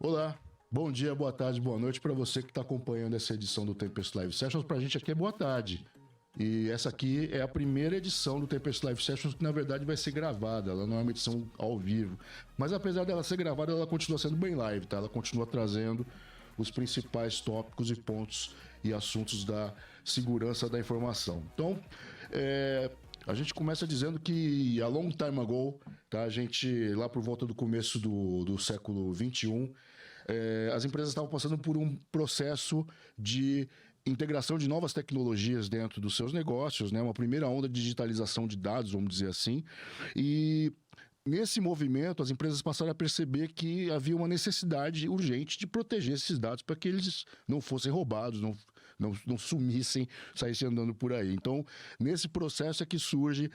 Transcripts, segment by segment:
Olá, bom dia, boa tarde, boa noite para você que está acompanhando essa edição do Tempest Live Sessions. Para a gente aqui é boa tarde. E essa aqui é a primeira edição do Tempest Live Sessions, que na verdade vai ser gravada, ela não é uma edição ao vivo. Mas apesar dela ser gravada, ela continua sendo bem live, tá? Ela continua trazendo os principais tópicos e pontos e assuntos da segurança da informação. Então, a gente começa dizendo que a long time ago, tá? A gente, lá por volta do começo do século XXI, as empresas estavam passando por um processo de integração de novas tecnologias dentro dos seus negócios, né? Uma primeira onda de digitalização de dados, vamos dizer assim. E nesse movimento, as empresas passaram a perceber que havia uma necessidade urgente de proteger esses dados para que eles não fossem roubados, não sumissem, saíssem andando por aí. Então, nesse processo é que surge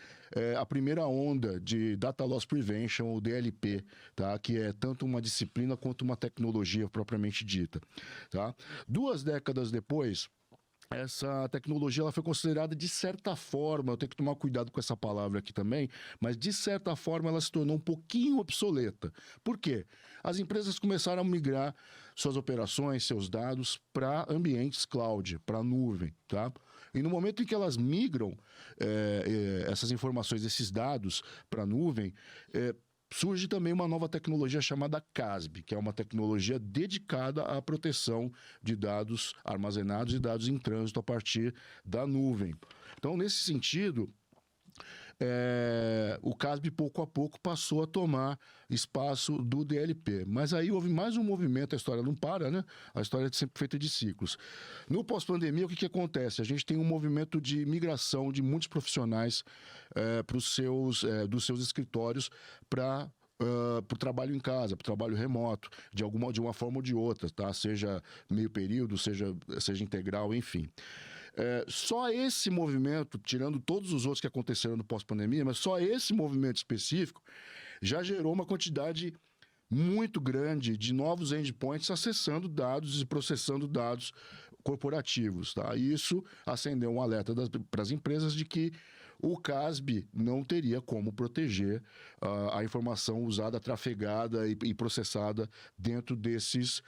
a primeira onda de Data Loss Prevention, ou DLP, tá? Que é tanto uma disciplina quanto uma tecnologia propriamente dita. Tá? 2 décadas depois, essa tecnologia ela foi considerada de certa forma, eu tenho que tomar cuidado com essa palavra aqui também, mas de certa forma ela se tornou um pouquinho obsoleta. Por quê? As empresas começaram a migrar suas operações, seus dados para ambientes cloud, para nuvem, tá? E no momento em que elas migram essas informações, esses dados para a nuvem, surge também uma nova tecnologia chamada CASB, que é uma tecnologia dedicada à proteção de dados armazenados e dados em trânsito a partir da nuvem. Então, nesse sentido, o CASB pouco a pouco passou a tomar espaço do DLP. Mas aí houve mais um movimento, a história não para, né? A história é sempre feita de ciclos. No pós-pandemia, o que acontece? A gente tem um movimento de migração de muitos profissionais dos seus escritórios para o trabalho em casa, para o trabalho remoto, de uma forma ou de outra, tá? Seja meio período, seja integral, enfim. Só esse movimento, tirando todos os outros que aconteceram no pós-pandemia, mas só esse movimento específico já gerou uma quantidade muito grande de novos endpoints acessando dados e processando dados corporativos, tá? E isso acendeu um alerta para as empresas de que o CASB não teria como proteger a informação usada, trafegada e processada dentro desses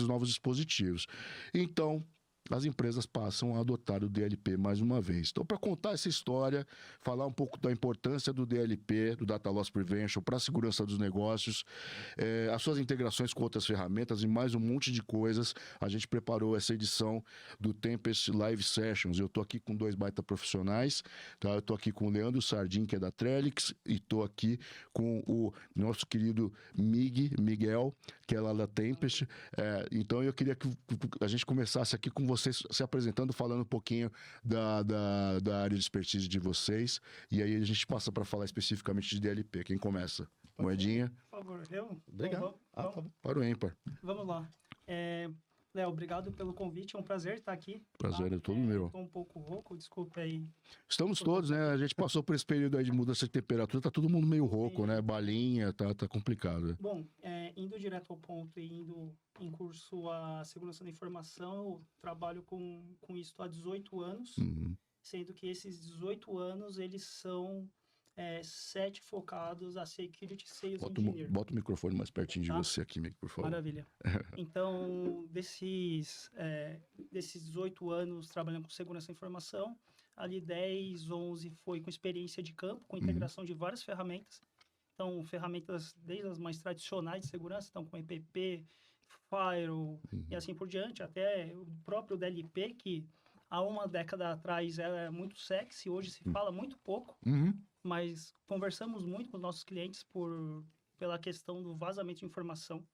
novos dispositivos. Então, as empresas passam a adotar o DLP mais uma vez. Então, para contar essa história, falar um pouco da importância do DLP, do Data Loss Prevention, para a segurança dos negócios, as suas integrações com outras ferramentas e mais um monte de coisas, a gente preparou essa edição do Tempest Live Sessions. Eu estou aqui com 2 baita profissionais, tá? Eu estou aqui com o Leandro Sardim, que é da Trellix, e estou aqui com o nosso querido Miguel, que é lá da Tempest. Então, eu queria que a gente começasse aqui com vocês se apresentando, falando um pouquinho da área de expertise de vocês, e aí a gente passa para falar especificamente de DLP. Quem começa? Moedinha? Por favor, eu? Obrigado. Tá bom. Para o ímpar. Vamos lá. Léo, obrigado pelo convite, é um prazer estar aqui. Prazer é todo meu. Estou um pouco rouco, desculpe aí. Estamos todos, né? A gente passou por esse período aí de mudança de temperatura, tá todo mundo meio rouco, Sim. né? Balinha, tá complicado. Bom, indo direto ao ponto e indo em curso a segurança da informação, eu trabalho com isso há 18 anos, sendo que esses 18 anos, eles são 7 focados a Security Sales Engineer. Bota o microfone mais pertinho de você aqui, Mico, por favor. Maravilha. Então, desses 18 anos trabalhando com segurança da informação, ali 10, 11 foi com experiência de campo, com integração de várias ferramentas. Então, ferramentas desde as mais tradicionais de segurança, então com EPP, Firewall e assim por diante, até o próprio DLP, que há uma década atrás era muito sexy, hoje se fala muito pouco, mas conversamos muito com os nossos clientes pela questão do vazamento de informação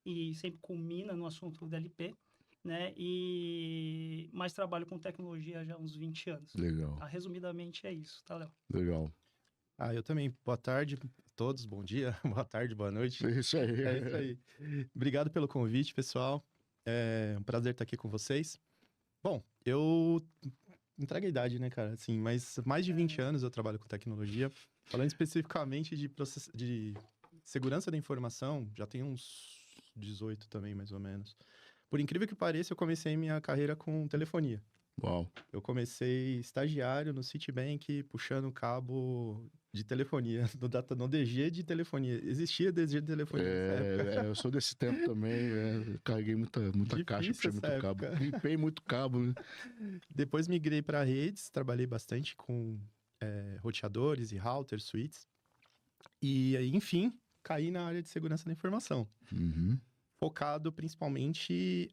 e sempre culmina no assunto do DLP, né? Mas trabalho com tecnologia já há uns 20 anos. Legal. Resumidamente é isso, tá, Léo? Legal. Eu também. Boa tarde a todos, bom dia, boa tarde, boa noite. É isso aí. É isso aí. Obrigado pelo convite, pessoal. É um prazer estar aqui com vocês. Bom, eu entrego a idade, né, cara? Assim, mas mais de 20 anos eu trabalho com tecnologia. Falando especificamente de segurança da informação, já tem uns 18 também, mais ou menos. Por incrível que pareça, eu comecei minha carreira com telefonia. Uau. Eu comecei estagiário no Citibank, puxando cabo de telefonia, no DG de telefonia. Existia DG de telefonia nessa época. Eu sou desse tempo também, carreguei muita caixa, puxei muito essa cabo. época. Limpei muito cabo, né? Depois migrei para redes, trabalhei bastante com roteadores e routers, switches. E aí, enfim, caí na área de segurança da informação. Uhum. Focado principalmente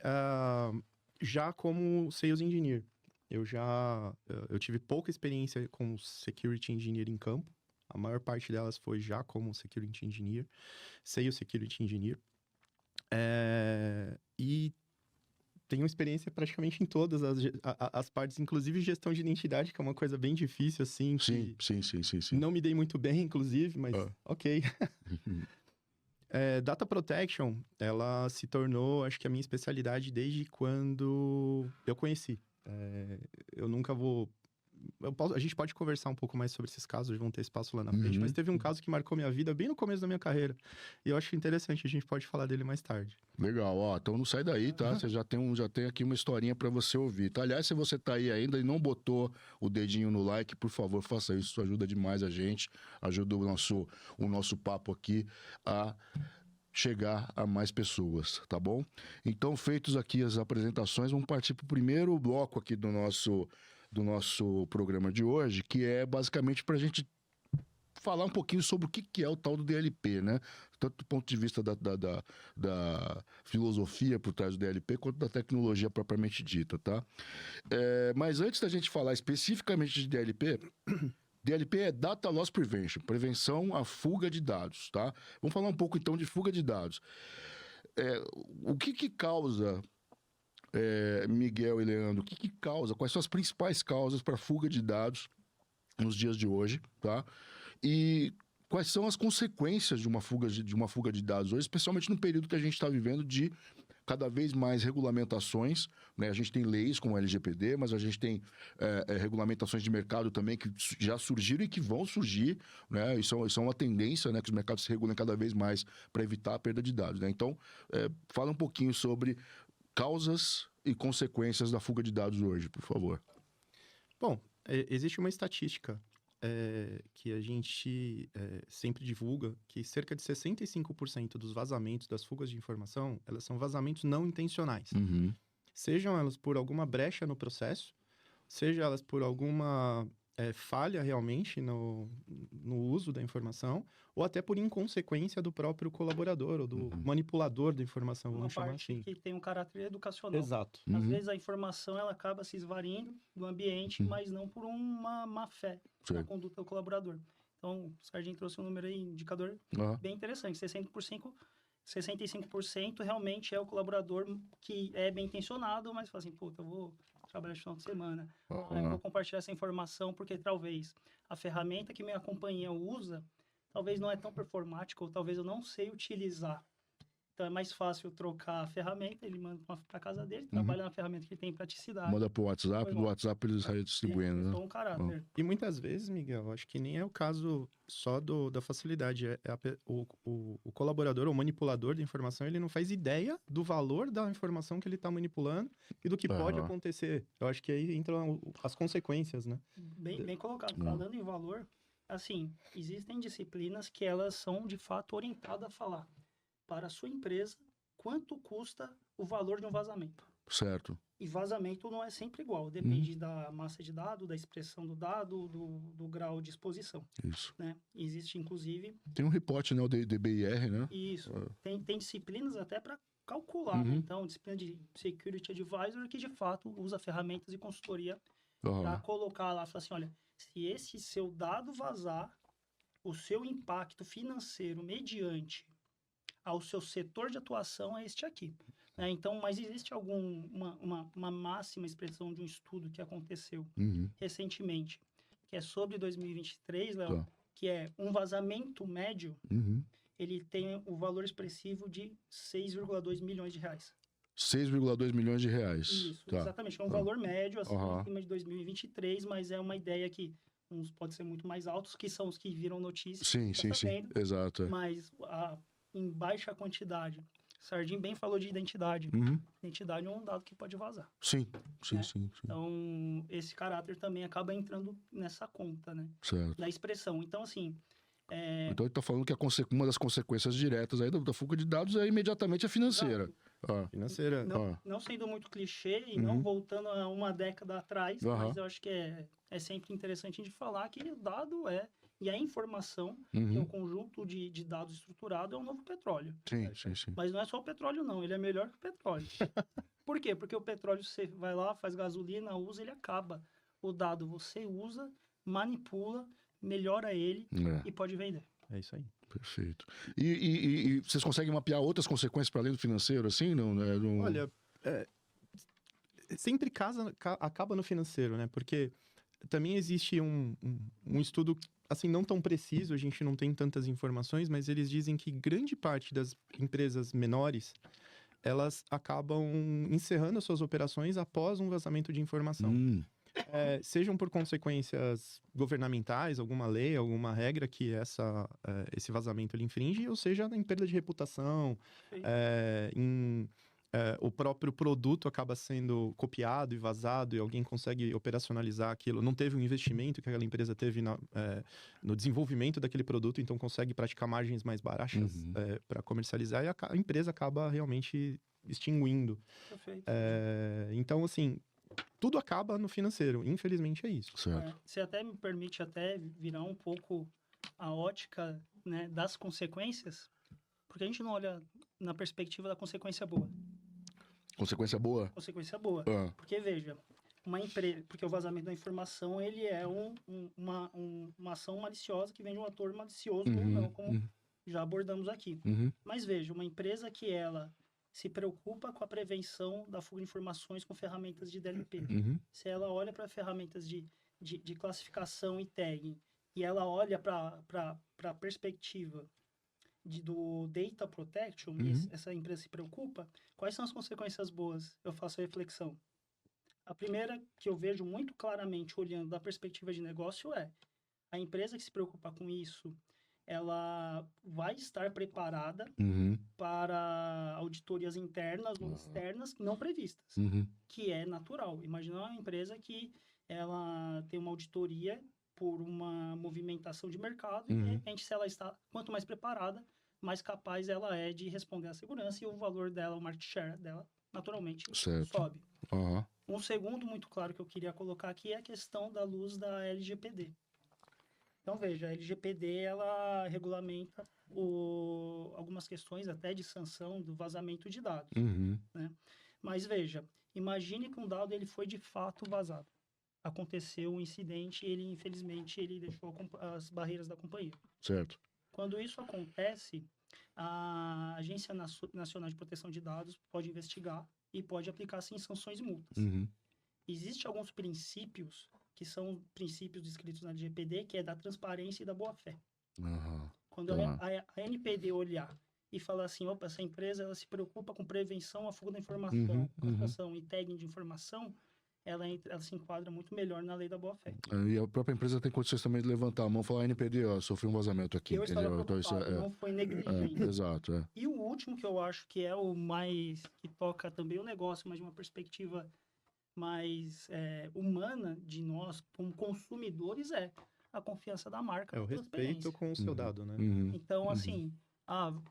já como Sales Engineer. Eu tive pouca experiência com Security Engineer em campo. A maior parte delas foi já como Security Engineer, Sales Security Engineer. E tenho experiência praticamente em todas as partes, inclusive gestão de identidade, que é uma coisa bem difícil, assim. Sim. Não me dei muito bem, inclusive, mas ok. Data Protection, ela se tornou, acho que a minha especialidade desde quando eu conheci. Eu nunca vou... a gente pode conversar um pouco mais sobre esses casos, vão ter espaço lá na frente, mas teve um caso que marcou minha vida bem no começo da minha carreira. E eu acho interessante, a gente pode falar dele mais tarde. Legal, então não sai daí, tá? Você já tem aqui uma historinha pra você ouvir, tá? Aliás, se você tá aí ainda e não botou o dedinho no like, por favor, faça isso ajuda demais a gente, ajuda o nosso papo aqui a chegar a mais pessoas, tá bom? Então, feitos aqui as apresentações, vamos partir pro primeiro bloco aqui do nosso programa de hoje, que é basicamente para a gente falar um pouquinho sobre o que é o tal do DLP, né? Tanto do ponto de vista da filosofia por trás do DLP, quanto da tecnologia propriamente dita, tá? Mas antes da gente falar especificamente de DLP, DLP é Data Loss Prevention, prevenção à fuga de dados, tá? Vamos falar um pouco então de fuga de dados. O que causa... Miguel e Leandro, o que causa, quais são as principais causas para fuga de dados nos dias de hoje, tá? E quais são as consequências de uma fuga de dados hoje, especialmente no período que a gente está vivendo de cada vez mais regulamentações, né? A gente tem leis como a LGPD, mas a gente tem regulamentações de mercado também que já surgiram e que vão surgir, né? Isso é uma tendência, né? Que os mercados se regulem cada vez mais para evitar a perda de dados, né? Então, fala um pouquinho sobre causas e consequências da fuga de dados hoje, por favor. Bom, existe uma estatística que a gente sempre divulga, que cerca de 65% dos vazamentos das fugas de informação, elas são vazamentos não intencionais. Uhum. Sejam elas por alguma brecha no processo, seja elas por alguma falha realmente no uso da informação, ou até por inconsequência do próprio colaborador ou do manipulador da informação, Uma vamos chamar parte assim. que tem um caráter educacional. Exato. Às vezes a informação ela acaba se esvaindo do ambiente, mas não por uma má fé na conduta do colaborador. Então, o Sargento trouxe um número aí, indicador bem interessante. 65% realmente é o colaborador que é bem intencionado, mas fala assim, puta, eu vou trabalhar de final de semana. Eu vou compartilhar essa informação porque talvez a ferramenta que minha companhia usa talvez não é tão performática ou talvez eu não sei utilizar. Então é mais fácil eu trocar a ferramenta, ele manda para casa dele, trabalha na ferramenta que ele tem praticidade. Manda pro WhatsApp, do WhatsApp ele sai distribuindo, né? Um caráter. E muitas vezes, Miguel, acho que nem é o caso só da facilidade. O colaborador ou manipulador da informação, ele não faz ideia do valor da informação que ele está manipulando e do que pode acontecer. Eu acho que aí entram as consequências, né? Bem colocado. Falando em valor, assim, existem disciplinas que elas são, de fato, orientadas a falar para a sua empresa quanto custa o valor de um vazamento. Certo. E vazamento não é sempre igual, depende da massa de dado, da expressão do dado, do grau de exposição. Isso. Né? Existe, inclusive... Tem um reporte, né? O DBIR, né? Isso. Tem disciplinas até para calcular. Né? Então, disciplina de Security Advisor que, de fato, usa ferramentas de consultoria para colocar lá, falar assim, olha, se esse seu dado vazar, o seu impacto financeiro mediante ao seu setor de atuação é este aqui. Né? Então, mas existe uma máxima expressão de um estudo que aconteceu recentemente, que é sobre 2023, Léo, que é um vazamento médio, ele tem o valor expressivo de 6,2 milhões de reais. 6,2 milhões de reais. Isso, exatamente. É um valor médio, assim, em cima de 2023, mas é uma ideia que uns pode ser muito mais altos, que são os que viram notícias. Sim. Exato. Mas em baixa quantidade Sardim bem falou de identidade. Uhum. Identidade é um dado que pode vazar. Sim, sim, Né? sim, sim. Então, esse caráter também acaba entrando nessa conta, né? Certo. Da expressão. Então, assim, Então ele tá falando que uma das consequências diretas aí da fuga de dados é imediatamente a financeira. Ah, Financeira. não sendo muito clichê e Uhum. não voltando a uma década atrás, Aham. mas eu acho que é sempre interessante de falar que o dado e a informação, que é uhum. o conjunto de dados estruturado, é o novo petróleo. Sim, sim, sim. Mas não é só o petróleo, não. Ele é melhor que o petróleo. Por quê? Porque o petróleo, você vai lá, faz gasolina, usa, ele acaba. O dado você usa, manipula, melhora ele É, e pode vender. É isso aí. perfeito. E vocês conseguem mapear outras consequências para além do financeiro, assim? Não, né? Olha, sempre acaba no financeiro, né? Porque também existe um estudo, assim, não tão preciso, a gente não tem tantas informações, mas eles dizem que grande parte das empresas menores, elas acabam encerrando as suas operações após um vazamento de informação. Sejam por consequências governamentais, alguma lei, alguma regra que esse vazamento ele infringe, ou seja, em perda de reputação, o próprio produto acaba sendo copiado e vazado e alguém consegue operacionalizar aquilo. Não teve um investimento que aquela empresa teve no desenvolvimento daquele produto, então consegue praticar margens mais baixas para comercializar e a empresa acaba realmente extinguindo. Perfeito. Então, assim, tudo acaba no financeiro. Infelizmente é isso. Certo. Você até me permite até virar um pouco a ótica, né, das consequências, porque a gente não olha na perspectiva da consequência boa. Consequência boa? Consequência boa. Porque, veja, uma empresa... Porque o vazamento da informação, ele é uma ação maliciosa que vem de um ator malicioso ou não, como já abordamos aqui. Mas, veja, uma empresa que ela se preocupa com a prevenção da fuga de informações com ferramentas de DLP. Se ela olha para ferramentas de classificação e tagging, e ela olha para a perspectiva do data protection, essa empresa se preocupa, quais são as consequências boas? Eu faço a reflexão. A primeira que eu vejo muito claramente, olhando da perspectiva de negócio, é a empresa que se preocupa com isso, ela vai estar preparada para auditorias internas ou externas não previstas, que é natural. Imagina uma empresa que ela tem uma auditoria por uma movimentação de mercado e, de repente, se ela está, quanto mais preparada, mais capaz ela é de responder à segurança e o valor dela, o market share dela, naturalmente, sobe. Um segundo muito claro que eu queria colocar aqui é a questão da luz da LGPD. Então, veja, a LGPD, ela regulamenta algumas questões até de sanção do vazamento de dados. Né? Mas, veja, imagine que um dado ele foi de fato vazado. Aconteceu um incidente e infelizmente, ele deixou as barreiras da companhia. Certo. Quando isso acontece, a Agência Nacional de Proteção de Dados pode investigar e pode aplicar, sim, sanções e multas. Existem alguns princípios que são princípios descritos na LGPD, que é da transparência e da boa-fé. Quando a NPD olhar e falar assim, opa, essa empresa ela se preocupa com prevenção à fuga da informação, captação e tagging de informação, ela se enquadra muito melhor na lei da boa-fé. E a própria empresa tem condições também de levantar a mão e falar, NPD, ó, sofri um vazamento aqui, Eu entendeu? estava preocupado, Então, não foi negligente. Exato, E o último que eu acho que é o mais, que toca também o negócio, mas de uma perspectiva mais humana de nós, como consumidores, é a confiança da marca. É o respeito com o seu dado, né? Então, assim,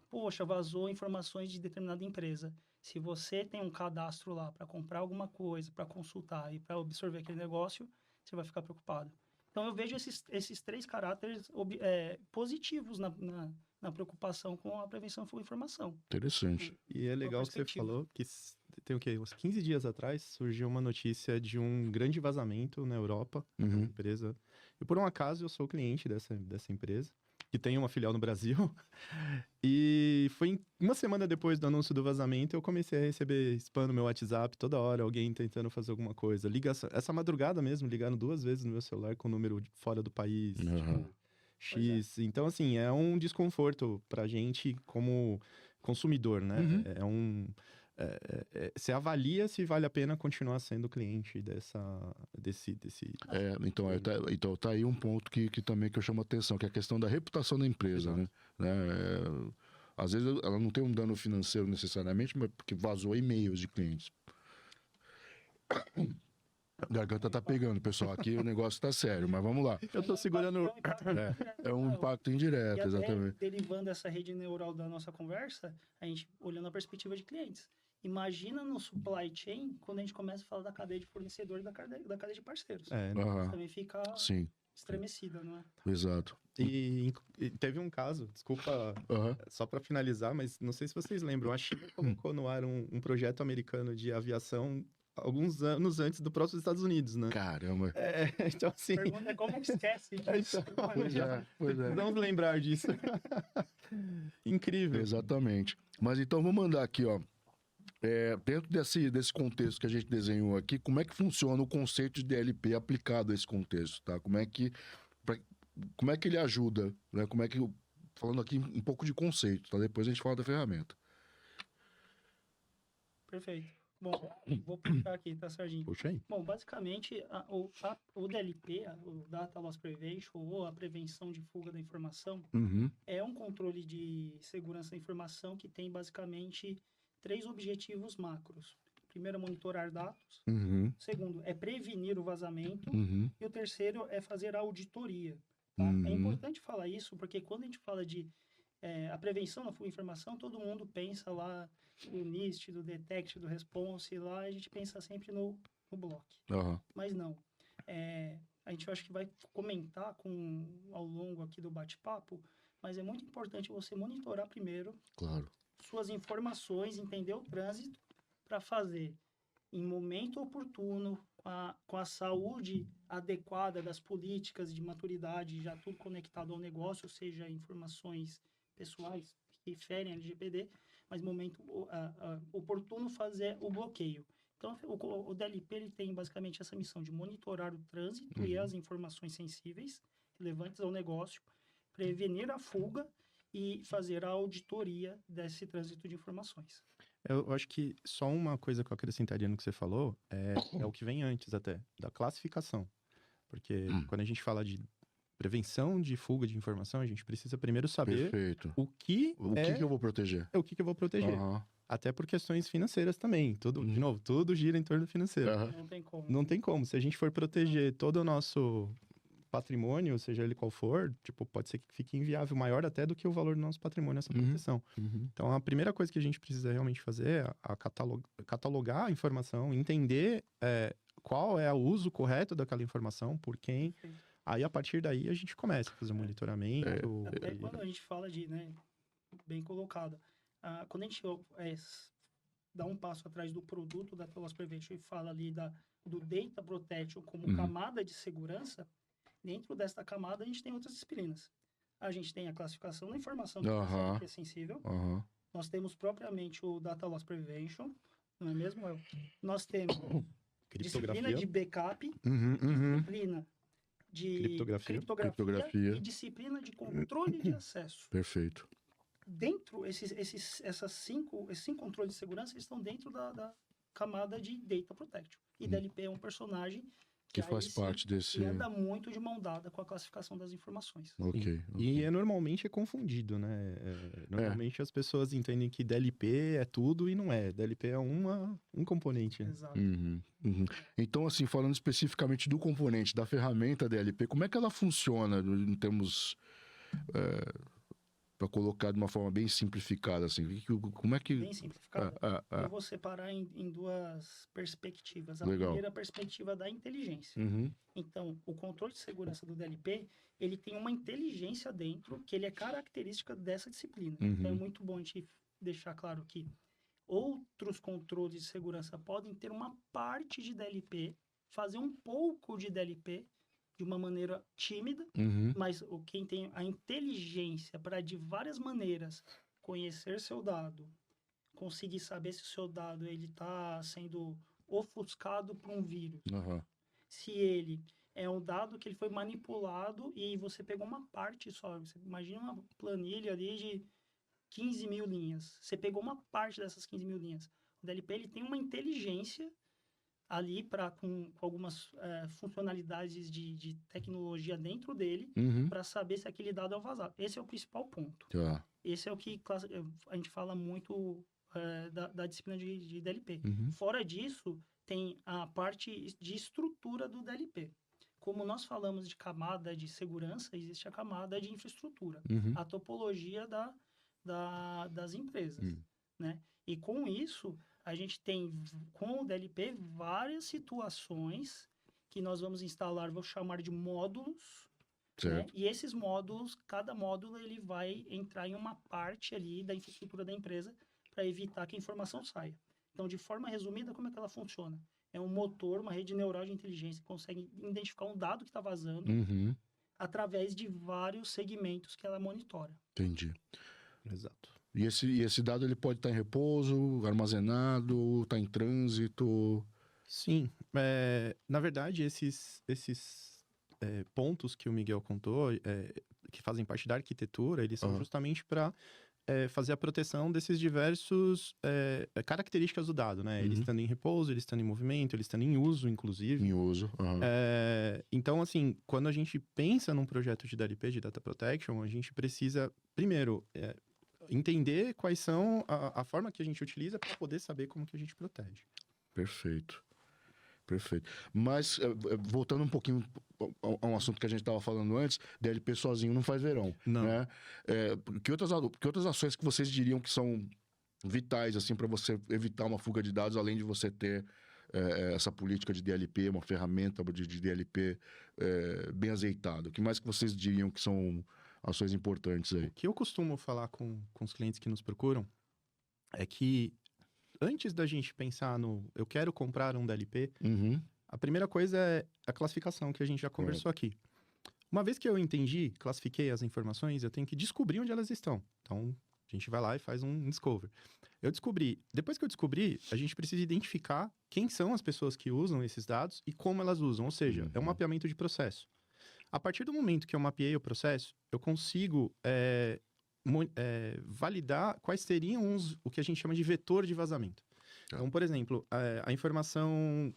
poxa, vazou informações de determinada empresa. Se você tem um cadastro lá para comprar alguma coisa, para consultar e para absorver aquele negócio, você vai ficar preocupado. Então, eu vejo esses três caráteres positivos na preocupação com a prevenção da informação. Interessante. E é legal que você falou que tem o quê? Uns 15 dias atrás surgiu uma notícia de um grande vazamento na Europa, uma empresa. E por um acaso eu sou cliente dessa empresa, que tem uma filial no Brasil. E foi uma semana depois do anúncio do vazamento, eu comecei a receber spam no meu WhatsApp toda hora, alguém tentando fazer alguma coisa. Essa madrugada mesmo, ligaram 2 vezes no meu celular com o número fora do país, tipo, X. Então, assim, é um desconforto pra gente como consumidor, né? Você avalia se vale a pena continuar sendo cliente desse... Então tá aí um ponto que também que eu chamo a atenção, que é a questão da reputação da empresa, né? Às vezes ela não tem um dano financeiro necessariamente, mas porque vazou e-mails de clientes. A garganta tá pegando, pessoal. Aqui o negócio tá sério, mas vamos lá. Eu tô segurando. É um impacto indireto, E até exatamente. derivando essa rede neural da nossa conversa, a gente olhando a perspectiva de clientes. Imagina no supply chain, quando a gente começa a falar da cadeia de fornecedores, da cadeia de parceiros. Aham, Também fica sim, estremecida, não é? exato. E teve um caso, desculpa, Aham. só para finalizar, mas não sei se vocês lembram, a China colocou no ar um projeto americano de aviação alguns anos antes do próprio Estados Unidos, né? Caramba. Então A assim, pergunta é como que esquece disso? Pois é, pois é. vamos lembrar disso. Incrível. Exatamente. Mas então vou mandar aqui, ó. Dentro desse contexto que a gente desenhou aqui, como é que funciona o conceito de DLP aplicado a esse contexto, tá? Como é que ele ajuda, né? Falando aqui um pouco de conceito, tá? Depois a gente fala da ferramenta. Perfeito. Bom, vou puxar aqui, tá, Serginho? Puxa aí. Bom, basicamente, o DLP, o Data Loss Prevention, ou a prevenção de fuga da informação, Uhum, é um controle de segurança da informação que tem basicamente 3 objetivos macros. Primeiro é monitorar dados. uhum, Segundo é prevenir o vazamento. uhum, E o terceiro é fazer a auditoria. Tá? uhum. É importante falar isso porque quando a gente fala de a prevenção da fuga de informação, todo mundo pensa lá no NIST, do DETECT, do RESPONSE, lá a gente pensa sempre no block. Aham, Mas não. A gente acho que vai comentar ao longo aqui do bate-papo, mas é muito importante você monitorar primeiro claro. suas informações, entender o trânsito para fazer em momento oportuno, com a saúde adequada das políticas de maturidade, já tudo conectado ao negócio, ou seja, informações pessoais que ferem a LGPD, mas momento oportuno fazer o bloqueio. Então, o DLP ele tem basicamente essa missão de monitorar o trânsito e as informações sensíveis relevantes ao negócio, prevenir a fuga e fazer a auditoria desse trânsito de informações. Eu acho que só uma coisa que eu acrescentaria no que você falou é o que vem antes até, da classificação. Porque quando a gente fala de prevenção de fuga de informação, a gente precisa primeiro saber Perfeito. o que que eu vou proteger? o que eu vou proteger. Aham, Até por questões financeiras também. De novo, tudo gira em torno do financeiro. aham. Não tem como. Não tem como. Se a gente for proteger todo o nosso patrimônio, seja ele qual for, tipo, pode ser que fique inviável, maior até do que o valor do nosso patrimônio, essa proteção. Uhum. Então, a primeira coisa que a gente precisa realmente fazer é catalogar a informação, entender qual é o uso correto daquela informação, por quem. Aí, a partir daí, a gente começa a fazer o monitoramento. Até quando a gente fala de, né, bem colocado, quando a gente dá um passo atrás do produto da Loss Prevention e fala ali do Data Protection como camada de segurança, dentro desta camada a gente tem outras disciplinas. A gente tem a classificação da informação que é sensível. Nós temos propriamente o Data Loss Prevention, não é mesmo, El? Nós temos disciplina de backup, disciplina de criptografia e disciplina de controle de acesso. Perfeito. Dentro, esses cinco controles de segurança estão dentro da camada de Data Protection. E DLP é um personagem que faz parte desse... que anda muito de mão dada com a classificação das informações. Ok. E normalmente é confundido, né? Normalmente as pessoas entendem que DLP é tudo e não é. DLP é um componente. Né? Exato. Então, assim, falando especificamente do componente, da ferramenta DLP, como é que ela funciona em termos... para colocar de uma forma bem simplificada, assim, como é que... Bem simplificado. Eu vou separar em duas perspectivas. A Legal. primeira perspectiva da inteligência. Então, o controle de segurança do DLP, ele tem uma inteligência dentro que ele é característica dessa disciplina. Então, é muito bom a gente deixar claro que outros controles de segurança podem ter uma parte de DLP, fazer um pouco de DLP, de uma maneira tímida, mas quem tem a inteligência para, de várias maneiras, conhecer seu dado, conseguir saber se o seu dado está sendo ofuscado por um vírus, se ele é um dado que ele foi manipulado e você pegou uma parte só, você imagina uma planilha ali de 15 mil linhas, você pegou uma parte dessas 15 mil linhas. O DLP ele tem uma inteligência ali com algumas funcionalidades de tecnologia dentro dele Uhum. para saber se aquele dado é vazado. Esse é o principal ponto. Tá. Esse é o que a gente fala muito da disciplina de DLP. Uhum. Fora disso, tem a parte de estrutura do DLP. Como nós falamos de camada de segurança, existe a camada de infraestrutura, Uhum. a topologia das empresas, Uhum. né? E com isso, a gente tem, com o DLP, várias situações que nós vamos instalar, vou chamar de módulos, né? Certo. E esses módulos, cada módulo, ele vai entrar em uma parte ali da infraestrutura da empresa para evitar que a informação saia. Então, de forma resumida, como é que ela funciona? É um motor, uma rede neural de inteligência que consegue identificar um dado que está vazando Uhum. através de vários segmentos que ela monitora. Entendi. Exato. E esse dado ele pode estar em repouso, armazenado, está em trânsito. Sim. Na verdade, esses pontos que o Miguel contou, que fazem parte da arquitetura, eles são justamente para fazer a proteção desses diversos características do dado, né? Ele estando em repouso, ele estando em movimento, ele estando em uso, inclusive. Em uso. Uhum. Então, assim, quando a gente pensa num projeto de DLP, de Data Protection, a gente precisa, primeiro, entender quais são a forma que a gente utiliza para poder saber como que a gente protege. Perfeito. Perfeito. Mas, voltando um pouquinho a um assunto que a gente estava falando antes, DLP sozinho não faz verão. Não. Né? Que outras ações que vocês diriam que são vitais assim, para você evitar uma fuga de dados, além de você ter essa política de DLP, uma ferramenta de DLP bem azeitada? O que mais que vocês diriam que são ações importantes aí? O que eu costumo falar com os clientes que nos procuram é que antes da gente pensar no eu quero comprar um DLP, Uhum. a primeira coisa é a classificação que a gente já conversou aqui. Uma vez que eu entendi, classifiquei as informações, eu tenho que descobrir onde elas estão. Então, a gente vai lá e faz um discover. Eu descobri. Depois que eu descobri, a gente precisa identificar quem são as pessoas que usam esses dados e como elas usam. Ou seja, é um mapeamento de processo. A partir do momento que eu mapeei o processo, eu consigo validar quais seriam o que a gente chama de vetor de vazamento. Tá. Então, por exemplo, a informação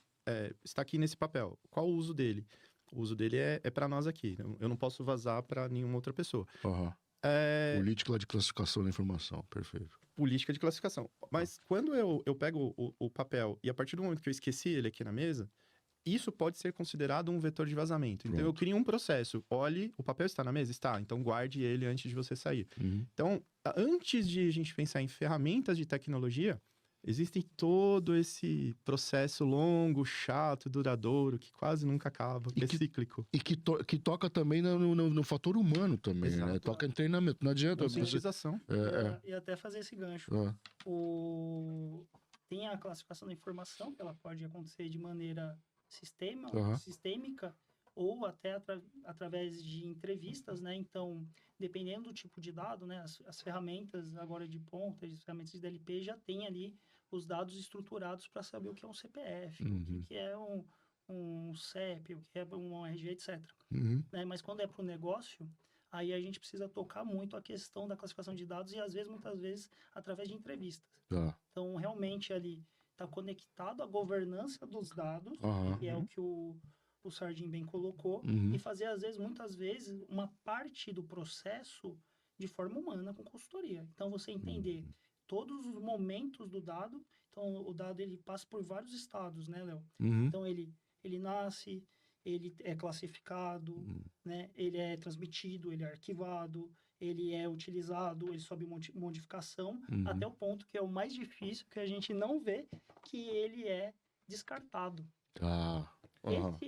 está aqui nesse papel. Qual o uso dele? O uso dele é para nós aqui. Eu não posso vazar para nenhuma outra pessoa. Uhum. Política de classificação da informação. Perfeito. Política de classificação. Mas quando eu pego o papel e a partir do momento que eu esqueci ele aqui na mesa, isso pode ser considerado um vetor de vazamento. Então, eu crio um processo. Olhe, o papel está na mesa? Está. Então, guarde ele antes de você sair. Uhum. Então, antes de a gente pensar em ferramentas de tecnologia, existe todo esse processo longo, chato, duradouro, que quase nunca acaba, que é cíclico. E que toca também no fator humano também, Exato. né? Toca em treinamento. Não adianta... Conscientização. E até fazer esse gancho. Tem a classificação da informação, que ela pode acontecer de maneira sistêmica ou até através de entrevistas, né? Então, dependendo do tipo de dado, né? As ferramentas agora de ponta, as ferramentas de DLP já tem ali os dados estruturados para saber o que é um CPF, o que é um CEP, o que é um RG, etc. Né? Mas quando é para o negócio, aí a gente precisa tocar muito a questão da classificação de dados e, às vezes, muitas vezes, através de entrevistas. Então, realmente, ali está conectado à governança dos dados, que é o que o Sardinha bem colocou, e fazer, às vezes, muitas vezes, uma parte do processo de forma humana com consultoria. Então, você entender todos os momentos do dado. Então, o dado ele passa por vários estados, né, Léo? Então, ele nasce, ele é classificado, né? Ele é transmitido, ele é arquivado, ele é utilizado, ele sobe modificação, até o ponto que é o mais difícil, que a gente não vê, que ele é descartado.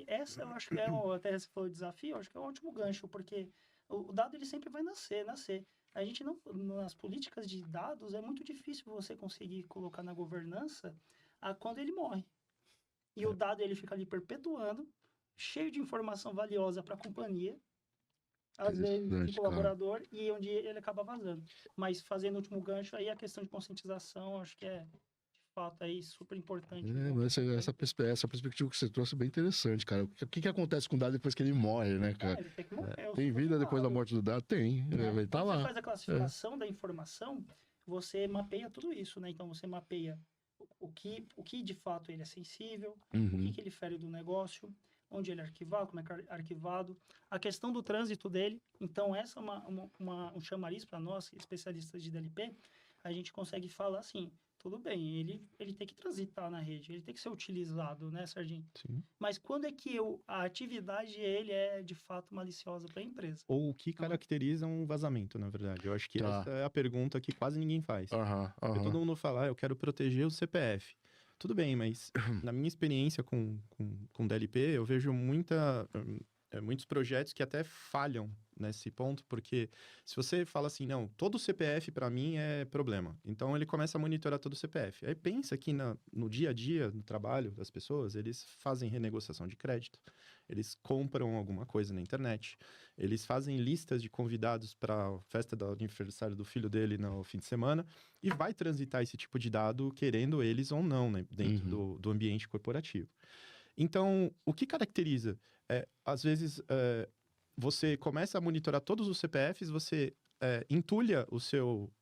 Essa eu acho que até se for o desafio, eu acho que é um ótimo gancho, porque o dado ele sempre vai nascer. A gente não, nas políticas de dados, é muito difícil você conseguir colocar na governança quando ele morre. E o dado ele fica ali perpetuando, cheio de informação valiosa para a companhia, às vezes de colaborador, e onde ele acaba vazando. Mas fazendo o último gancho, aí a questão de conscientização, acho que é, de fato, aí super importante. Essa perspectiva que você trouxe é bem interessante, cara. O que acontece com o dado depois que ele morre, né, cara? Ele tem que morrer. Tem vida depois da morte do dado? Tem. Ele tá lá. Quando você faz a classificação da informação, você mapeia tudo isso, né? Então, você mapeia o que de fato ele é sensível, o Uhum. que ele fere do negócio, onde ele é arquivado, como é que é arquivado, a questão do trânsito dele. Então, essa é um chamariz para nós, especialistas de DLP, a gente consegue falar assim, tudo bem, ele tem que transitar na rede, ele tem que ser utilizado, né, Serginho? Sim. Mas quando é que a atividade ele é de fato maliciosa para a empresa? Ou o que caracteriza um vazamento, na verdade? Eu acho que Tá. essa é a pergunta que quase ninguém faz. Aham, Porque todo aham. mundo fala, eu quero proteger o CPF. Tudo bem, mas na minha experiência com DLP, eu vejo muitos projetos que até falham nesse ponto, porque se você fala assim, não, todo CPF para mim é problema. Então ele começa a monitorar todo o CPF. Aí pensa que no dia a dia, no trabalho das pessoas, eles fazem renegociação de crédito, eles compram alguma coisa na internet, eles fazem listas de convidados para a festa do aniversário do filho dele no fim de semana e vai transitar esse tipo de dado, querendo eles ou não, né, dentro do ambiente corporativo. Então, o que caracteriza? Às vezes, você começa a monitorar todos os CPFs, você entulha o seu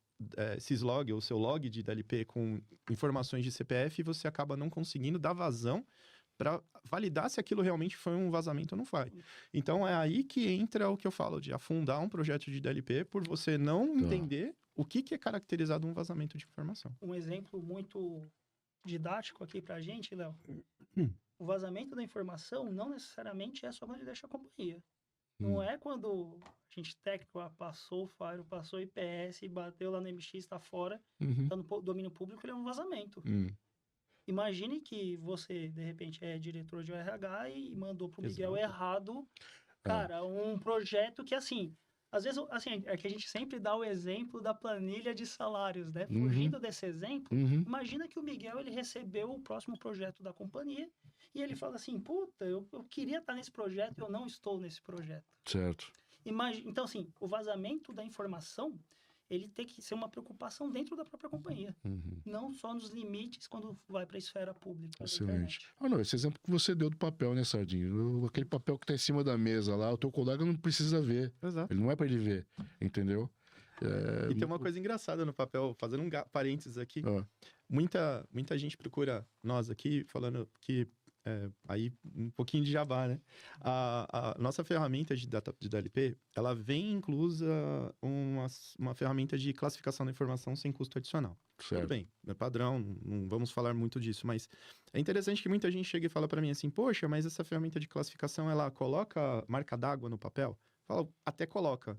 syslog, ou o seu log de DLP com informações de CPF e você acaba não conseguindo dar vazão para validar se aquilo realmente foi um vazamento ou não foi. Então, é aí que entra o que eu falo de afundar um projeto de DLP por você não entender o que é caracterizado um vazamento de informação. Um exemplo muito didático aqui para a gente, Léo. O vazamento da informação não necessariamente é só quando ele deixa a companhia. Não é quando a gente técnico passou o Fire, passou o IPS, bateu lá no MX, está fora, está no domínio público, ele é um vazamento. Imagine que você, de repente, é diretor de RH e mandou para o Miguel errado, cara, um projeto que, assim, às vezes, assim, é que a gente sempre dá o exemplo da planilha de salários, né? Fugindo desse exemplo, imagina que o Miguel, ele recebeu o próximo projeto da companhia e ele fala assim, puta, eu queria estar nesse projeto e eu não estou nesse projeto. Certo. Então, assim, o vazamento da informação, ele tem que ser uma preocupação dentro da própria companhia. Não só nos limites quando vai para a esfera pública. Excelente. Não, esse exemplo que você deu do papel, né, Sardinho? Aquele papel que tá em cima da mesa lá, o teu colega não precisa ver. Exato. Ele não é para ele ver, entendeu? E tem uma coisa engraçada no papel, fazendo um parênteses aqui. Muita gente procura nós aqui, falando que aí um pouquinho de jabá, né? A nossa ferramenta de DLP, ela vem inclusa uma ferramenta de classificação da informação sem custo adicional. Certo. Tudo bem, é padrão, não vamos falar muito disso, mas é interessante que muita gente chega e fala para mim assim, poxa, mas essa ferramenta de classificação, ela coloca marca d'água no papel? Fala, até coloca.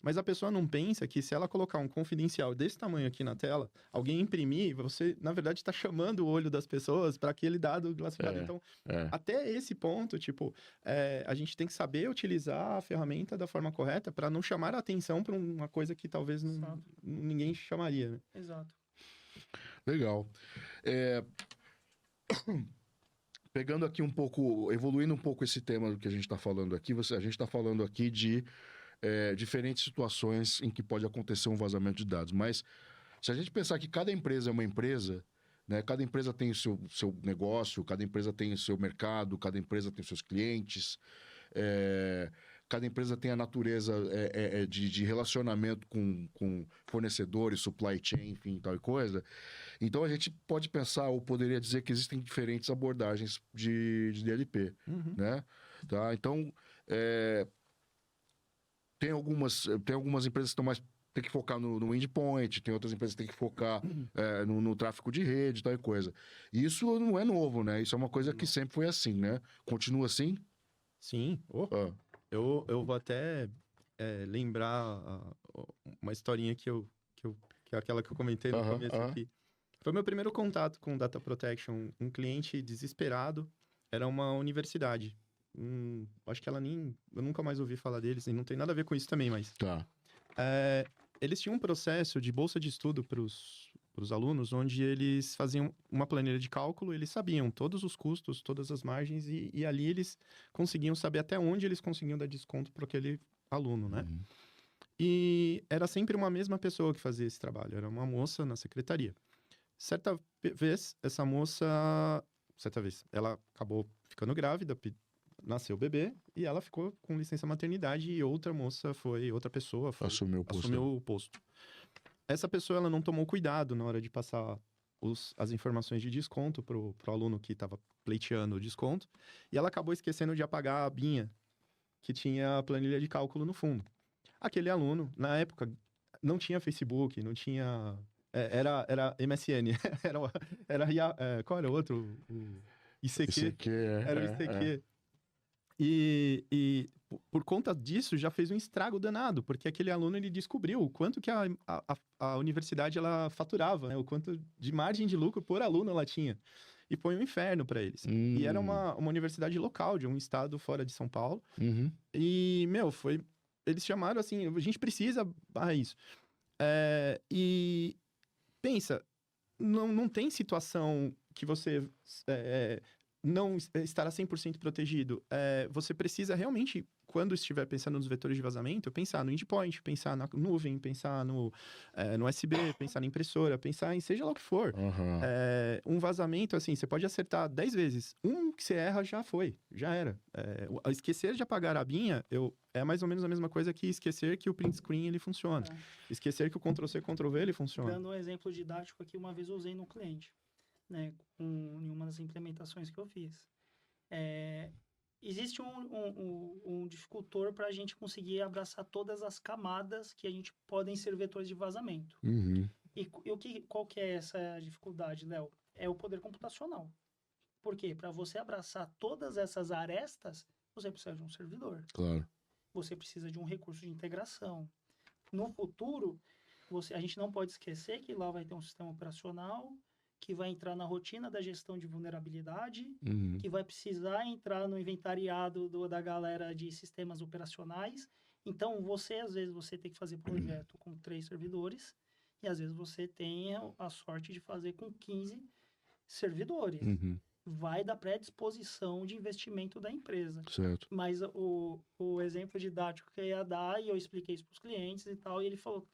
Mas a pessoa não pensa que se ela colocar um confidencial desse tamanho aqui na tela, alguém imprimir, você, na verdade, está chamando o olho das pessoas para aquele dado classificado. Então, até esse ponto, tipo, a gente tem que saber utilizar a ferramenta da forma correta para não chamar a atenção para uma coisa que talvez ninguém chamaria, né? Exato. Legal. Pegando aqui um pouco, evoluindo um pouco esse tema do que a gente está falando aqui, a gente está falando aqui de diferentes situações em que pode acontecer um vazamento de dados. Mas se a gente pensar que cada empresa é uma empresa, né? Cada empresa tem o seu negócio, cada empresa tem o seu mercado, cada empresa tem os seus clientes, cada empresa tem a natureza de relacionamento com fornecedores, supply chain, enfim, tal e coisa. Então a gente pode pensar, ou poderia dizer que existem diferentes abordagens de DLP, né? Tá? Então, tem algumas empresas que tem que focar no endpoint, tem outras empresas que tem que focar no tráfego de rede, tal e coisa. E isso não é novo, né? Isso é uma coisa que sempre foi assim, né? Continua assim? Sim. Eu vou até lembrar uma historinha que é aquela que eu comentei no começo aqui. Foi meu primeiro contato com Data Protection. Um cliente desesperado, era uma universidade. Acho que eu nunca mais ouvi falar deles, e não tem nada a ver com isso também, mas... Tá. Eles tinham um processo de bolsa de estudo para os alunos, onde eles faziam uma planilha de cálculo, eles sabiam todos os custos, todas as margens, e ali eles conseguiam saber até onde eles conseguiam dar desconto para aquele aluno, né? E era sempre uma mesma pessoa que fazia esse trabalho, era uma moça na secretaria. Certa vez, ela acabou ficando grávida, nasceu o bebê e ela ficou com licença maternidade e outra pessoa assumiu o posto. Essa pessoa, ela não tomou cuidado na hora de passar as informações de desconto pro aluno que estava pleiteando o desconto, e ela acabou esquecendo de apagar a abinha que tinha a planilha de cálculo no fundo. Aquele aluno, na época, não tinha Facebook, não tinha... Era MSN, qual era o outro? O ICQ. ICQ, Era o ICQ. E por conta disso, já fez um estrago danado, porque aquele aluno, ele descobriu o quanto que a universidade, ela faturava, né? O quanto de margem de lucro por aluno ela tinha. E foi um inferno para eles. E era uma universidade local, de um estado fora de São Paulo. Uhum. E, eles chamaram assim, a gente precisa barrar isso. E pensa, não tem situação que você não estará 100% protegido. Você precisa realmente, quando estiver pensando nos vetores de vazamento, pensar no endpoint, pensar na nuvem, pensar no USB, pensar na impressora, pensar em seja lá o que for. Uhum. Um vazamento, assim, você pode acertar 10 vezes. Um que você erra, já era. Esquecer de apagar a abinha, é mais ou menos a mesma coisa que esquecer que o print screen, ele funciona. Esquecer que o Ctrl+C, Ctrl+V, ele funciona. Dando um exemplo didático aqui, uma vez eu usei no cliente, né, em uma das implementações que eu fiz. Existe um dificultor para a gente conseguir abraçar todas as camadas que a gente podem ser vetores de vazamento. Uhum. E qual que é essa dificuldade, Léo? É o poder computacional. Por quê? Para você abraçar todas essas arestas, você precisa de um servidor. Claro. Você precisa de um recurso de integração. No futuro, a gente não pode esquecer que lá vai ter um sistema operacional que vai entrar na rotina da gestão de vulnerabilidade, Uhum. que vai precisar entrar no inventariado da galera de sistemas operacionais. Então, às vezes, você tem que fazer projeto com 3 servidores, e às vezes você tem a sorte de fazer com 15 servidores. Uhum. Vai da predisposição de investimento da empresa. Certo. Mas o exemplo didático que eu ia dar, e eu expliquei isso para os clientes e tal, e ele falou...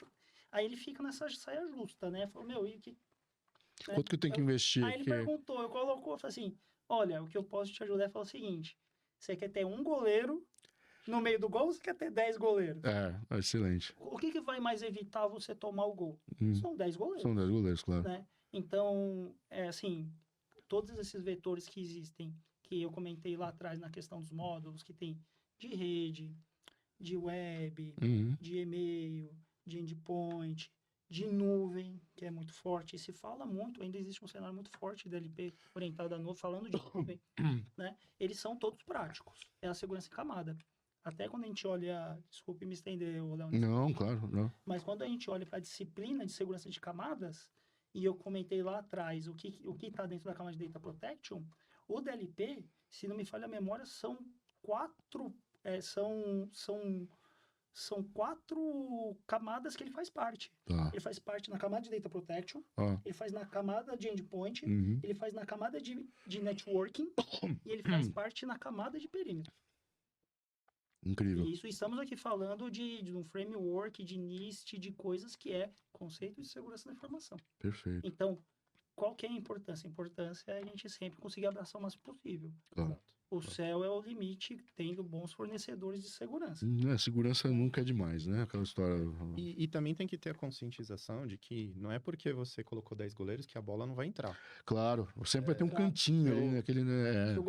Aí ele fica nessa saia justa, né? Falou, e o que... Né? Quanto que eu tenho que investir Aí aqui? ele perguntou, eu falei assim, olha, o que eu posso te ajudar é falar o seguinte, você quer ter um goleiro no meio do gol ou você quer ter 10 goleiros? Excelente. O que vai mais evitar você tomar o gol? São 10 goleiros. São 10 goleiros, claro. Né? Então, assim, todos esses vetores que existem, que eu comentei lá atrás na questão dos módulos, que tem de rede, de web, de e-mail, de endpoint, de nuvem, que é muito forte. E se fala muito, ainda existe um cenário muito forte de DLP orientado à nuvem, falando de nuvem, né? Eles são todos práticos. É a segurança em camada. Até quando a gente olha... Desculpe me estender, Leandro. Não, claro, não. Mas quando a gente olha para a disciplina de segurança de camadas, e eu comentei lá atrás o que está dentro da camada de Data Protection, o DLP, se não me falha a memória, são 4... São 4 camadas que ele faz parte. Tá. Ele faz parte na camada de Data Protection, ele faz na camada de Endpoint, ele faz na camada de Networking, e ele faz parte na camada de Perímetro. Incrível. E isso estamos aqui falando de um framework, de NIST, de coisas que é conceito de segurança da informação. Perfeito. Então, qual que é a importância? A importância é a gente sempre conseguir abraçar o máximo possível. Claro. O céu é o limite, tendo bons fornecedores de segurança. Segurança nunca é demais, né? Aquela história... E também tem que ter a conscientização de que não é porque você colocou 10 goleiros que a bola não vai entrar. Claro. Sempre vai ter um cantinho ali, né? Aquele, Se o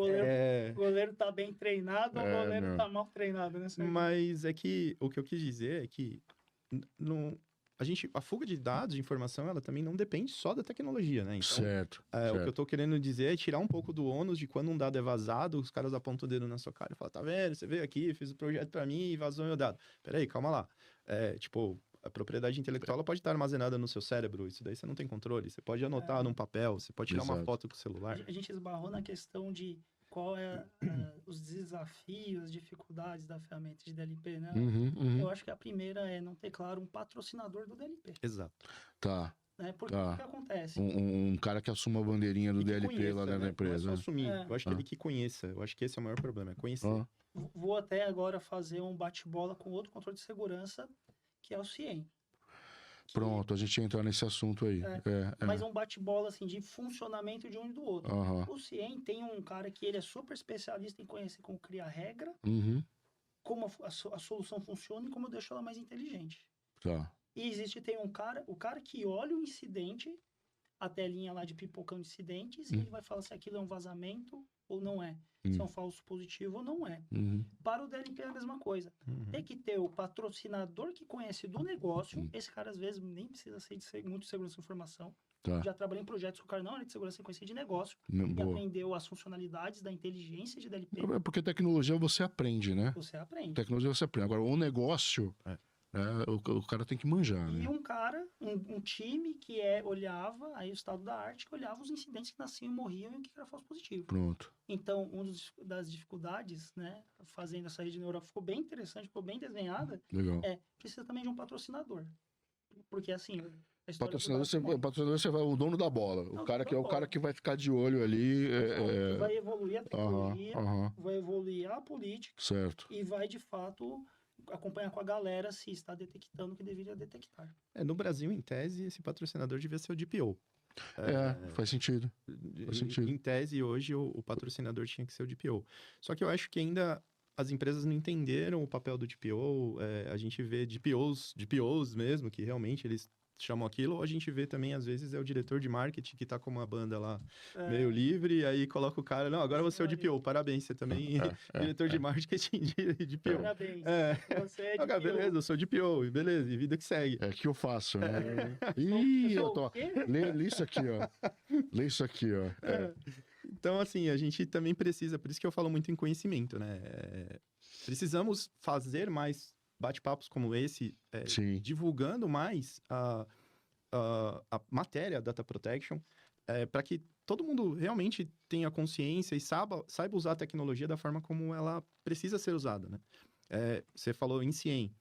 goleiro tá bem treinado, o goleiro tá mal treinado, né? Mas é que o que eu quis dizer é que a fuga de dados, de informação, ela também não depende só da tecnologia, né? Então, certo. O que eu tô querendo dizer é tirar um pouco do ônus de quando um dado é vazado, os caras apontam o dedo na sua cara e falam, tá vendo? Você veio aqui, fez o projeto pra mim e vazou meu dado. Peraí, calma lá. A propriedade intelectual ela pode estar armazenada no seu cérebro, isso daí você não tem controle. Você pode anotar num papel, você pode tirar uma foto com o celular. A gente esbarrou na questão de qual é os desafios, as dificuldades da ferramenta de DLP, né? Eu acho que a primeira é não ter, claro, um patrocinador do DLP. Exato. Tá. Né? Porque o que acontece? Um cara que assuma a bandeirinha do DLP conheça, lá na empresa. Não é só assumir. Eu acho que ele que conheça. Eu acho que esse é o maior problema, é conhecer. Vou até agora fazer um bate-bola com outro controle de segurança, que é o CIEM. Pronto, a gente ia entrar nesse assunto aí. Mas um bate-bola assim, de funcionamento de um e do outro. O CIEM tem um cara que ele é super especialista em conhecer como criar regra, como a solução funciona e como eu deixo ela mais inteligente. Tá. E tem um cara, o cara que olha o incidente, a telinha lá de pipocão de incidentes e ele vai falar se aquilo é um vazamento ou não é. Se é um falso positivo ou não é. Para o DLP é a mesma coisa. Tem que ter o patrocinador que conhece do negócio. Esse cara, às vezes, nem precisa ser muito de segurança da informação. Tá. Já trabalhei em projetos que o cara não era de segurança e conhecia de negócio. E Boa. aprendeu as funcionalidades da inteligência de DLP. É porque tecnologia você aprende, né? Você aprende. Tecnologia você aprende. Agora, o negócio, o cara tem que manjar, E né? um cara, um time que olhava, aí o estado da arte, que olhava os incidentes que nasciam e morriam e o que era falso positivo. Pronto. Então, uma das dificuldades, né, fazendo essa rede neural, ficou bem interessante, ficou bem desenhada, Legal. precisa também de um patrocinador. Porque, assim, a história Patrocinador, você vai o dono da bola. O cara que é o cara que vai ficar de olho ali. vai evoluir a tecnologia, Aham. vai evoluir a política Certo. e vai, de fato, acompanhar com a galera se está detectando o que deveria detectar. No Brasil, em tese, esse patrocinador devia ser o DPO. Faz sentido. Faz sentido. Em tese, hoje, o patrocinador tinha que ser o DPO. Só que eu acho que ainda as empresas não entenderam o papel do DPO. A gente vê DPOs mesmo, que realmente eles chamam aquilo, ou a gente vê também, às vezes, é o diretor de marketing que tá com uma banda lá meio livre, e aí coloca o cara, não, agora você é o DPO, parabéns, você também diretor de marketing de DPO. Parabéns, você é DPO. Beleza, eu sou DPO, beleza, e vida que segue. É que eu faço, né? Ih, eu tô... Lê isso aqui, ó. Lê isso aqui, ó. Então, assim, a gente também precisa, por isso que eu falo muito em conhecimento, né? Precisamos fazer mais bate-papos como esse, divulgando mais a matéria Data Protection, para que todo mundo realmente tenha consciência e saiba usar a tecnologia da forma como ela precisa ser usada, né? Você falou em CIEM,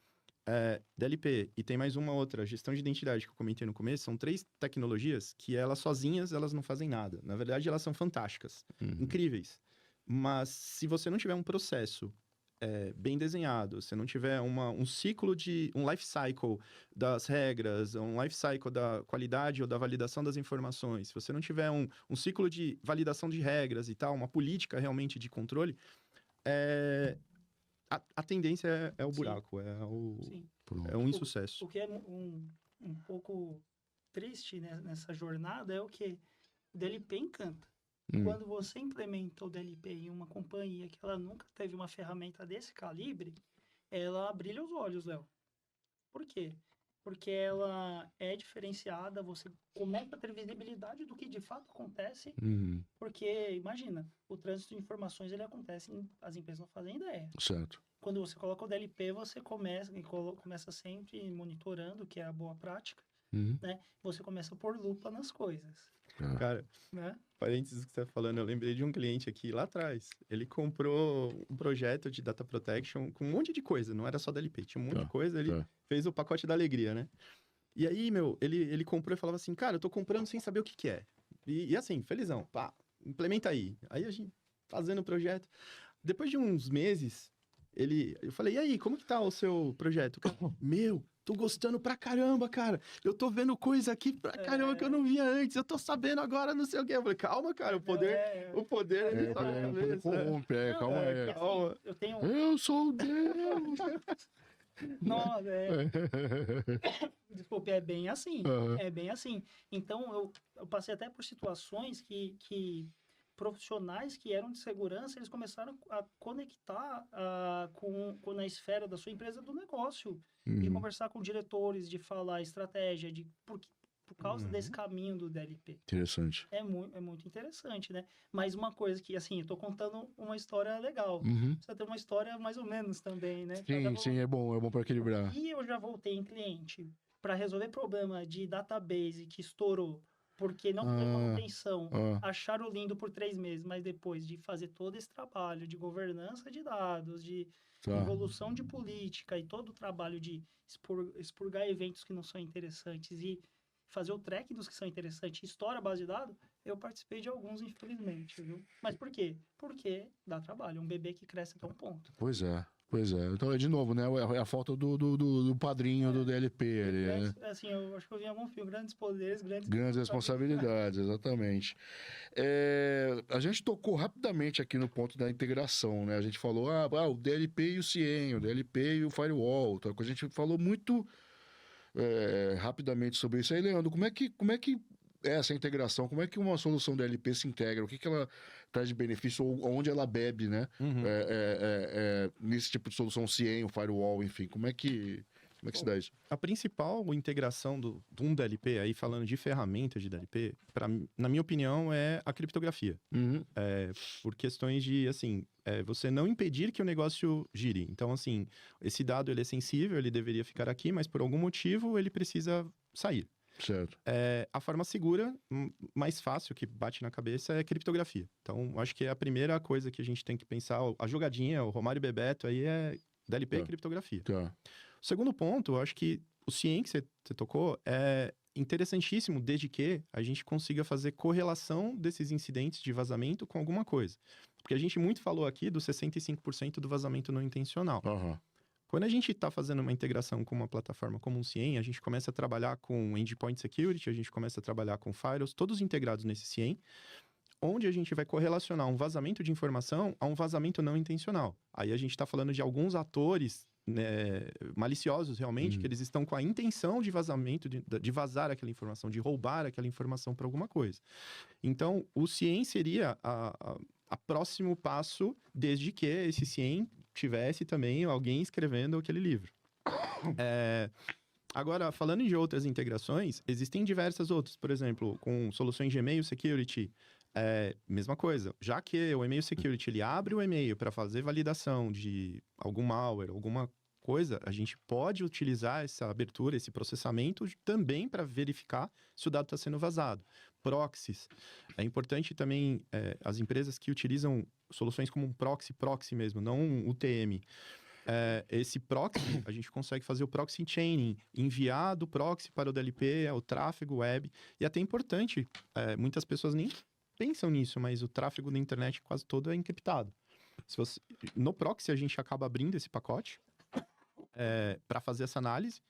DLP, e tem mais uma outra, gestão de identidade, que eu comentei no começo, são 3 tecnologias que elas sozinhas, elas não fazem nada. Na verdade, elas são fantásticas, incríveis. Mas se você não tiver um processo bem desenhado, se não tiver um ciclo um life cycle das regras, um life cycle da qualidade ou da validação das informações, se você não tiver um ciclo de validação de regras e tal, uma política realmente de controle, a tendência é o buraco, é um insucesso. O que é um pouco triste, né, nessa jornada é o que o DLP encanta. Quando você implementa o DLP em uma companhia que ela nunca teve uma ferramenta desse calibre, ela brilha os olhos, Léo. Por quê? Porque ela é diferenciada, você começa a ter visibilidade do que de fato acontece, porque, imagina, o trânsito de informações, ele acontece, as empresas não fazem ideia. Certo. Quando você coloca o DLP, você começa sempre monitorando, que é a boa prática, né? Você começa a pôr lupa nas coisas. Cara, né? Parênteses que você tá falando, eu lembrei de um cliente aqui lá atrás. Ele comprou um projeto de Data Protection com um monte de coisa, não era só DLP, tinha um monte de coisa, ele fez o pacote da alegria, né? E aí, ele comprou e falava assim, cara, eu tô comprando sem saber o que é. E assim, felizão, pá, implementa aí. Aí a gente fazendo o projeto. Depois de uns meses, eu falei, e aí, como que tá o seu projeto? Tô gostando pra caramba, cara. Eu tô vendo coisa aqui pra caramba que eu não via antes. Eu tô sabendo agora, não sei o quê. Eu falei, calma, cara, o poder corrompe, calma aí. Calma. Eu sou o Deus. Nossa, desculpe, é bem assim. É bem assim. Então, eu passei até por situações que profissionais que eram de segurança, eles começaram a conectar com a esfera da sua empresa do negócio. E conversar com diretores, de falar estratégia, por causa desse caminho do DLP. Interessante. É muito interessante, né? Mas uma coisa que, assim, eu tô contando uma história legal. Precisa ter uma história mais ou menos também, né? Sim, é bom para equilibrar. E eu já voltei em cliente para resolver problema de database que estourou, porque não teve manutenção, acharam lindo por 3 meses, mas depois de fazer todo esse trabalho de governança de dados, de evolução de política e todo o trabalho de expurgar eventos que não são interessantes e fazer o track dos que são interessantes, estoura a base de dados, eu participei de alguns, infelizmente, viu? Mas por quê? Porque dá trabalho, é um bebê que cresce até um ponto. Pois é. Então, de novo, né? É a falta do padrinho do DLP. Né? Assim, eu acho que eu vi em algum filme, grandes poderes, grandes responsabilidades, exatamente. A gente tocou rapidamente aqui no ponto da integração, né? A gente falou, o DLP e o CIEM, o DLP e o Firewall. Então, a gente falou muito rapidamente sobre isso. Aí, Leandro, como é que essa integração, como é que uma solução DLP se integra? O que ela traz de benefício ou onde ela bebe, né? Uhum. Nesse tipo de solução CIEM, o firewall, enfim, como é que se dá isso? A principal integração de um DLP, aí falando de ferramentas de DLP, na minha opinião, é a criptografia. Uhum. Por questões de, assim, você não impedir que o negócio gire. Então, assim, esse dado ele é sensível, ele deveria ficar aqui, mas por algum motivo ele precisa sair. Certo. A forma segura, mais fácil, que bate na cabeça, é criptografia. Então, acho que é a primeira coisa que a gente tem que pensar. A jogadinha, o Romário Bebeto aí é DLP e criptografia. Tá. O segundo ponto, eu acho que o CIEM que você tocou é interessantíssimo desde que a gente consiga fazer correlação desses incidentes de vazamento com alguma coisa. Porque a gente muito falou aqui dos 65% do vazamento não intencional. Uhum. Quando a gente está fazendo uma integração com uma plataforma como um CIEM, a gente começa a trabalhar com Endpoint Security, a gente começa a trabalhar com Firewalls, todos integrados nesse CIEM, onde a gente vai correlacionar um vazamento de informação a um vazamento não intencional. Aí a gente está falando de alguns atores, né, maliciosos realmente, que eles estão com a intenção de vazamento, de vazar aquela informação, de roubar aquela informação para alguma coisa. Então, o CIEM seria a próximo passo, desde que esse CIEM tivesse também alguém escrevendo aquele livro. Agora, falando de outras integrações, existem diversas outras. Por exemplo, com soluções de e-mail security, mesma coisa. Já que o e-mail security ele abre o e-mail para fazer validação de algum malware, alguma coisa, a gente pode utilizar essa abertura, esse processamento também para verificar se o dado está sendo vazado. Proxies. É importante também as empresas que utilizam soluções como um proxy mesmo, não um UTM. Esse proxy, a gente consegue fazer o proxy chaining, enviar do proxy para o DLP, o tráfego web. E até importante, muitas pessoas nem pensam nisso, mas o tráfego da internet quase todo é encriptado. No proxy, a gente acaba abrindo esse pacote para fazer essa análise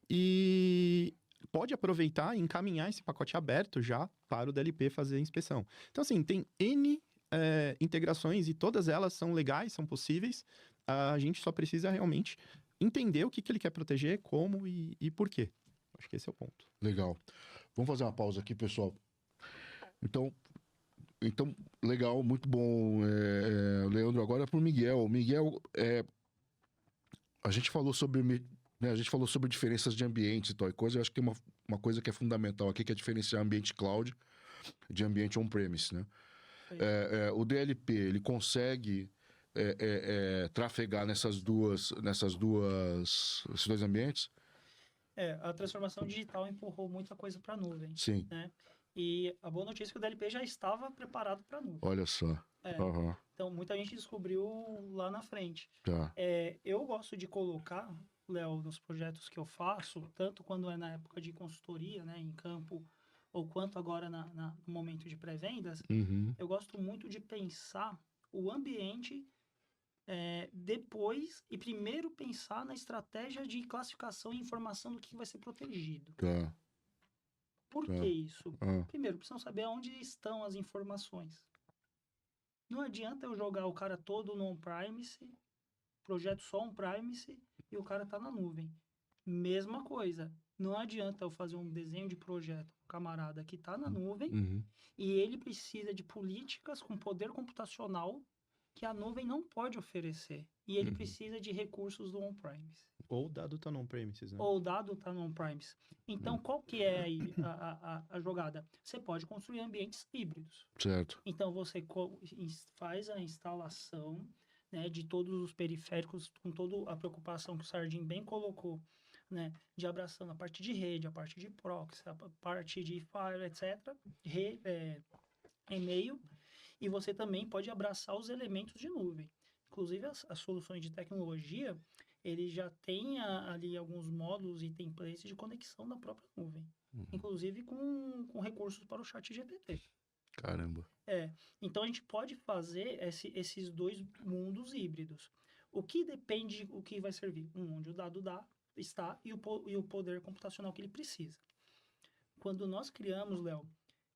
e pode aproveitar e encaminhar esse pacote aberto já para o DLP fazer a inspeção. Então, assim, tem N integrações e todas elas são legais, são possíveis. A gente só precisa realmente entender o que ele quer proteger, como e por quê. Acho que esse é o ponto. Legal. Vamos fazer uma pausa aqui, pessoal. Então legal, muito bom, Leandro. Agora é pro Miguel. Miguel, a gente falou sobre, né, diferenças de ambientes e tal e coisa. Eu acho que tem uma coisa que é fundamental aqui, que é diferenciar ambiente cloud de ambiente on-premise, né? O DLP, ele consegue trafegar esses dois ambientes? A transformação digital empurrou muita coisa para a nuvem. Sim. Né? E a boa notícia é que o DLP já estava preparado para a nuvem. Olha só. Uhum. Então, muita gente descobriu lá na frente. Tá. Eu gosto de colocar, Léo, nos projetos que eu faço, tanto quando é na época de consultoria, né, em campo, ou quanto agora no momento de pré-vendas, eu gosto muito de pensar o ambiente depois e primeiro pensar na estratégia de classificação e informação do que vai ser protegido. Tá. Por que isso? Primeiro, precisam saber onde estão as informações. Não adianta eu jogar o cara todo no on-premise, projeto só on-premise, e o cara tá na nuvem. Mesma coisa. Não adianta eu fazer um desenho de projeto com o camarada que tá na nuvem, e ele precisa de políticas com poder computacional que a nuvem não pode oferecer. E ele precisa de recursos do on-premise. Ou o dado está no on-premises, né? Ou o dado está no on-premise. Então, qual que é aí a jogada? Você pode construir ambientes híbridos. Certo. Então, você faz a instalação, né, de todos os periféricos, com toda a preocupação que o Sardinha bem colocou, né, de abraçando a parte de rede, a parte de proxy, a parte de file, etc., e-mail, e você também pode abraçar os elementos de nuvem. Inclusive, as soluções de tecnologia, ele já tem ali alguns módulos e templates de conexão da própria nuvem. Inclusive com recursos para o chat GPT. Caramba. Então, a gente pode fazer esses dois mundos híbridos. O que depende, o que vai servir? Onde o dado está e o poder computacional que ele precisa. Quando nós criamos, Léo,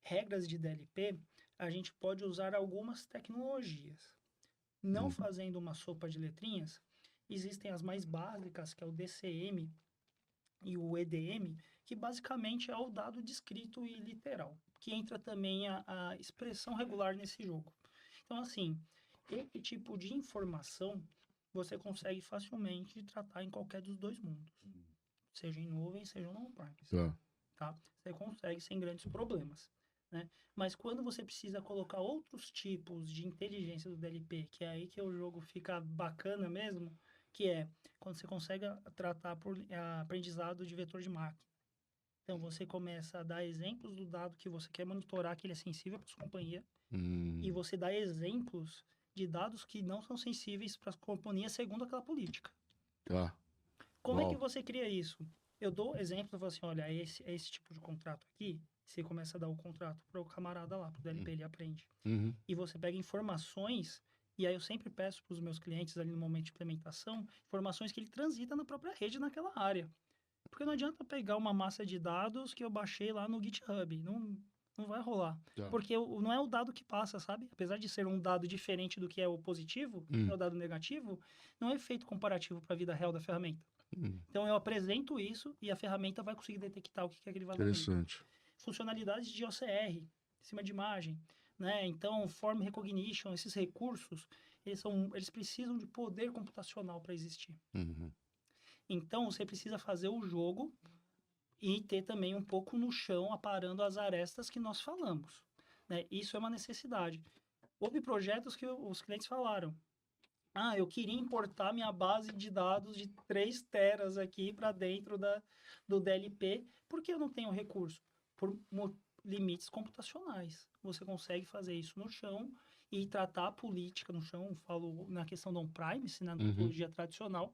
regras de DLP, a gente pode usar algumas tecnologias. Não fazendo uma sopa de letrinhas, existem as mais básicas, que é o DCM, e o EDM, que basicamente é o dado descrito e literal, que entra também a expressão regular nesse jogo. Então, assim, esse tipo de informação você consegue facilmente tratar em qualquer dos dois mundos, seja em nuvem, seja no on-premise. Tá. Tá? Você consegue sem grandes problemas, né? Mas quando você precisa colocar outros tipos de inteligência do DLP, que é aí que o jogo fica bacana mesmo, que é quando você consegue tratar por aprendizado de vetor de máquina. Então, você começa a dar exemplos do dado que você quer monitorar, que ele é sensível para sua companhia, e você dá exemplos de dados que não são sensíveis para a companhia segundo aquela política. Tá. Como é que Uau. você cria isso? Eu dou exemplo, eu falo assim, olha, esse tipo de contrato aqui, você começa a dar o contrato para o camarada lá, para o DLP, ele aprende. Uhum. E você pega informações, e aí eu sempre peço para os meus clientes ali no momento de implementação, informações que ele transita na própria rede naquela área. Porque não adianta pegar uma massa de dados que eu baixei lá no GitHub, não vai rolar. Tá. Porque não é o dado que passa, sabe? Apesar de ser um dado diferente do que é o positivo, é o dado negativo, não é feito comparativo para a vida real da ferramenta. Então, eu apresento isso e a ferramenta vai conseguir detectar o que é aquele vazamento. Interessante. Funcionalidades de OCR, em cima de imagem, né? Então, Form Recognition, esses recursos, eles precisam de poder computacional para existir. Uhum. Então, você precisa fazer o jogo e ter também um pouco no chão, aparando as arestas que nós falamos, né? Isso é uma necessidade. Houve projetos que os clientes falaram, eu queria importar minha base de dados de 3 teras aqui para dentro do DLP, porque eu não tenho recurso. Por limites computacionais. Você consegue fazer isso no chão e tratar a política no chão, falo na questão do on-premise, na topologia tradicional,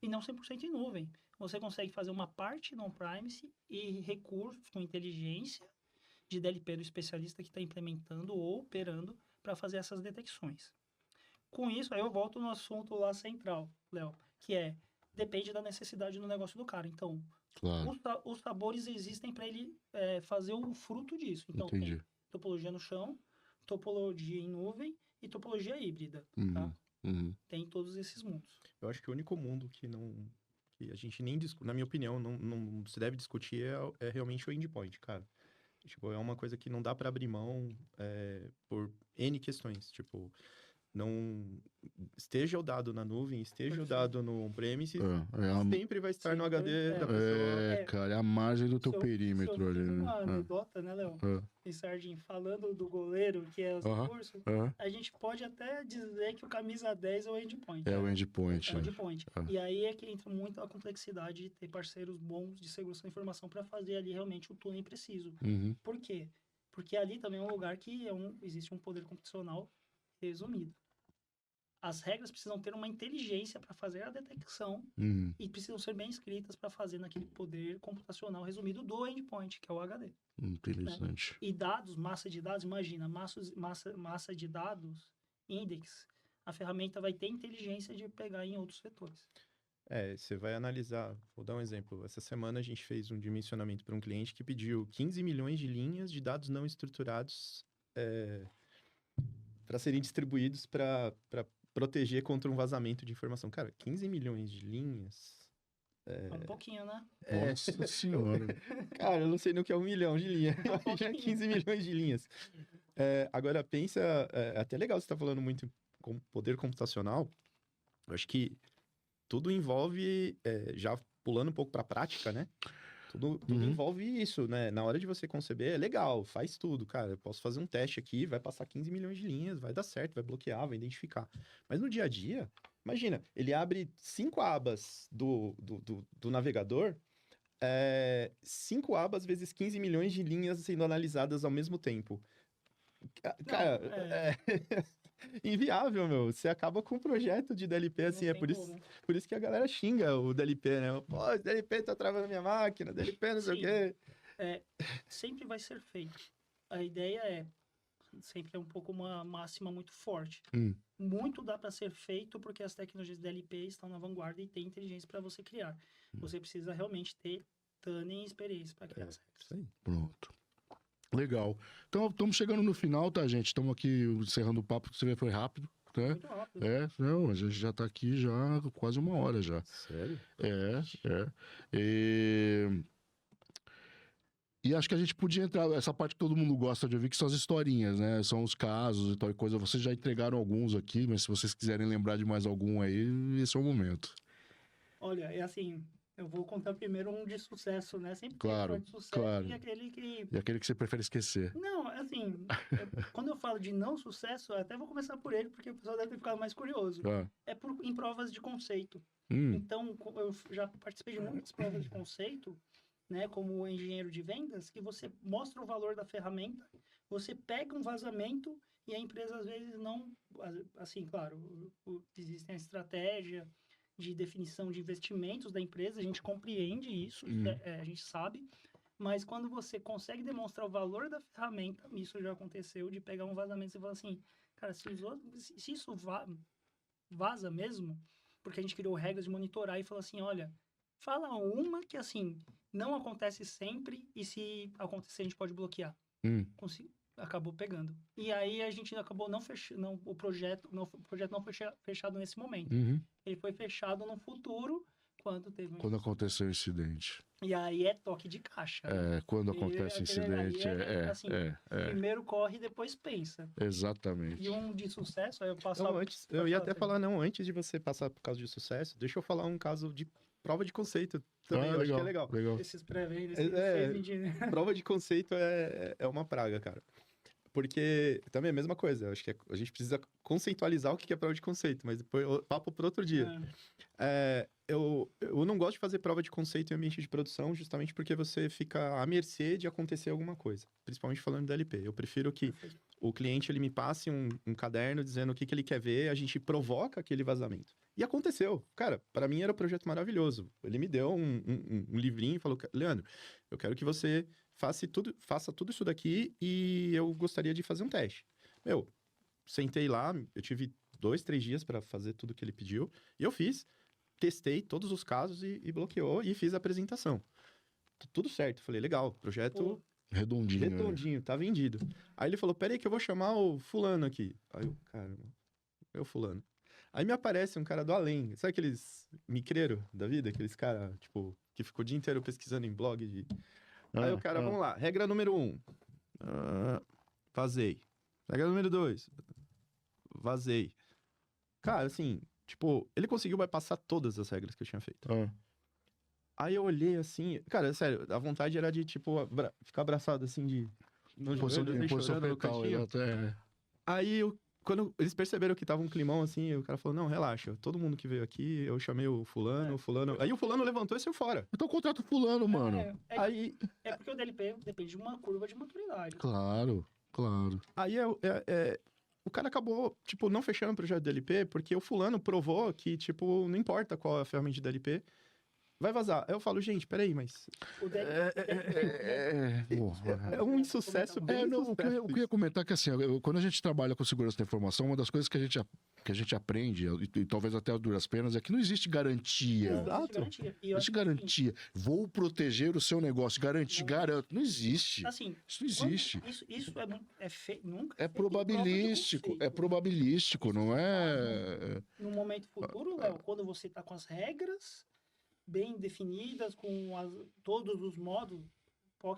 e não 100% em nuvem. Você consegue fazer uma parte no on-premise e recursos com inteligência de DLP do especialista que está implementando ou operando para fazer essas detecções. Com isso, aí eu volto no assunto lá central, Léo, que depende da necessidade do negócio do cara. Então, Claro. os sabores existem para ele fazer o fruto disso. Então, Entendi. tem topologia no chão, topologia em nuvem e topologia híbrida, tá? Tem todos esses mundos. Eu acho que o único mundo que a gente nem discute, na minha opinião, não se deve discutir é realmente o endpoint, cara. Tipo, é uma coisa que não dá para abrir mão por N questões. Tipo, não esteja o dado na nuvem, esteja o dado no on-premise, sempre vai estar no HD da pessoa. Cara, é a margem do teu perímetro ali, né? Uma anedota, né, Léo? E Sardinho, falando do goleiro, que é os recursos, a gente pode até dizer que o camisa 10 é o endpoint. É o endpoint. É o endpoint. E aí é que entra muito a complexidade de ter parceiros bons de segurança da informação para fazer ali realmente o tuning preciso. Por quê? Porque ali também é um lugar que existe um poder computacional resumido. As regras precisam ter uma inteligência para fazer a detecção e precisam ser bem escritas para fazer naquele poder computacional resumido do endpoint, que é o HD. Interessante. Né? E dados, massa de dados, imagina, massa de dados, index, a ferramenta vai ter inteligência de pegar em outros vetores. Você vai analisar, vou dar um exemplo. Essa semana a gente fez um dimensionamento para um cliente que pediu 15 milhões de linhas de dados não estruturados para serem distribuídos para proteger contra um vazamento de informação. Cara, 15 milhões de linhas... É um pouquinho, né? Nossa senhora. Cara, eu não sei nem o que é 1 milhão de linhas. Já 15 milhões de linhas. Agora, pensa... É até legal você estar falando muito com poder computacional. Eu acho que tudo envolve... já pulando um pouco para a prática, né? Tudo envolve isso, né? Na hora de você conceber, é legal, faz tudo, cara. Eu posso fazer um teste aqui, vai passar 15 milhões de linhas, vai dar certo, vai bloquear, vai identificar. Mas no dia a dia, imagina, ele abre 5 abas do navegador, 5 abas vezes 15 milhões de linhas sendo analisadas ao mesmo tempo. Cara, inviável, meu. Você acaba com um projeto de DLP, assim, por isso que a galera xinga o DLP, né? Pô, o DLP tá travando minha máquina, DLP não sei o quê. Sempre vai ser feito. A ideia sempre é um pouco uma máxima muito forte. Muito dá para ser feito porque as tecnologias DLP estão na vanguarda e tem inteligência para você criar. Você precisa realmente ter tuning e experiência para criar as regras. Isso aí. Pronto. Legal. Então, estamos chegando no final, tá, gente? Estamos aqui encerrando o papo, você vê, foi rápido. né? Muito rápido. Não, a gente já tá aqui já há quase 1 hora já. Sério? E acho que a gente podia entrar, essa parte que todo mundo gosta de ouvir, que são as historinhas, né? São os casos e tal e coisa. Vocês já entregaram alguns aqui, mas se vocês quiserem lembrar de mais algum aí, esse é o momento. Olha, é assim, eu vou contar primeiro um de sucesso, né? Sempre tem Claro, um de sucesso claro. e aquele que... E aquele que você prefere esquecer. Não, assim, quando eu falo de não sucesso, eu até vou começar por ele, porque o pessoal deve ter ficado mais curioso. Ah. Em provas de conceito. Hum, Então, eu já participei de muitas provas de conceito, né, como engenheiro de vendas, que você mostra o valor da ferramenta, você pega um vazamento e a empresa às vezes não, assim, claro, existe a estratégia de definição de investimentos da empresa, a gente compreende isso, a gente sabe, mas quando você consegue demonstrar o valor da ferramenta, isso já aconteceu, de pegar um vazamento e falar assim, cara, se isso vaza mesmo, porque a gente criou regras de monitorar e falou assim, olha, fala uma que, assim, não acontece sempre e se acontecer a gente pode bloquear. Acabou pegando. E aí a gente acabou não fechando, o projeto não foi fechado nesse momento. Ele foi fechado no futuro, quando aconteceu o incidente. E aí é toque de caixa. Quando acontece incidente, assim, primeiro corre e depois pensa. Exatamente. E um de sucesso, aí eu passo... Não, eu ia até falar, não, antes de você passar por causa de sucesso, deixa eu falar um caso de prova de conceito também, eu acho que é legal. Esses pré-vendas, prova de conceito é uma praga, cara. Porque também é a mesma coisa, eu acho que a gente precisa conceitualizar o que é prova de conceito, mas depois papo para outro dia. Eu não gosto de fazer prova de conceito em ambiente de produção, justamente porque você fica à mercê de acontecer alguma coisa, principalmente falando da LP. Eu prefiro que o cliente ele me passe um caderno dizendo o que ele quer ver, a gente provoca aquele vazamento. E aconteceu. Cara, para mim era um projeto maravilhoso. Ele me deu um livrinho e falou, Leandro, eu quero que você faça tudo isso daqui e eu gostaria de fazer um teste. Sentei lá, eu tive 2-3 dias para fazer tudo que ele pediu, e eu fiz, testei todos os casos e bloqueou e fiz a apresentação. Tudo certo, falei, legal, projeto redondinho, tá vendido. Aí ele falou, peraí que eu vou chamar o fulano aqui. Aí eu, caramba, é o fulano. Aí me aparece um cara do além, sabe aqueles micreiro da vida? Aqueles caras, tipo, que ficou o dia inteiro pesquisando em blog de... Aí o cara, vamos lá, regra número 1, vazei. Regra número 2, vazei. Cara, assim, tipo, ele conseguiu bypassar todas as regras que eu tinha feito. Aí eu olhei assim, cara, sério, a vontade era de, tipo, ficar abraçado assim, de... No joelho, chorando no cantinho. Aí quando eles perceberam que tava um climão assim, o cara falou, não, relaxa, todo mundo que veio aqui, eu chamei o fulano. Aí o fulano levantou e saiu fora. Então contrata o fulano, mano. Aí... É porque o DLP depende de uma curva de maturidade. Claro. Aí o cara acabou, tipo, não fechando o projeto do DLP, porque o fulano provou que, tipo, não importa qual é a ferramenta de DLP, vai vazar. Aí eu falo, gente, peraí, mas... É um insucesso bem o que eu ia comentar é que, assim, quando a gente trabalha com segurança da informação, uma das coisas que a gente aprende, e talvez até as duras penas, é que não existe garantia. Exato. Não existe garantia. Vou proteger o seu negócio, garanto. Não existe. Assim, isso não existe. Isso nunca é probabilístico, não é... No momento futuro, Léo, quando você está com as regras bem definidas, com todos os modos,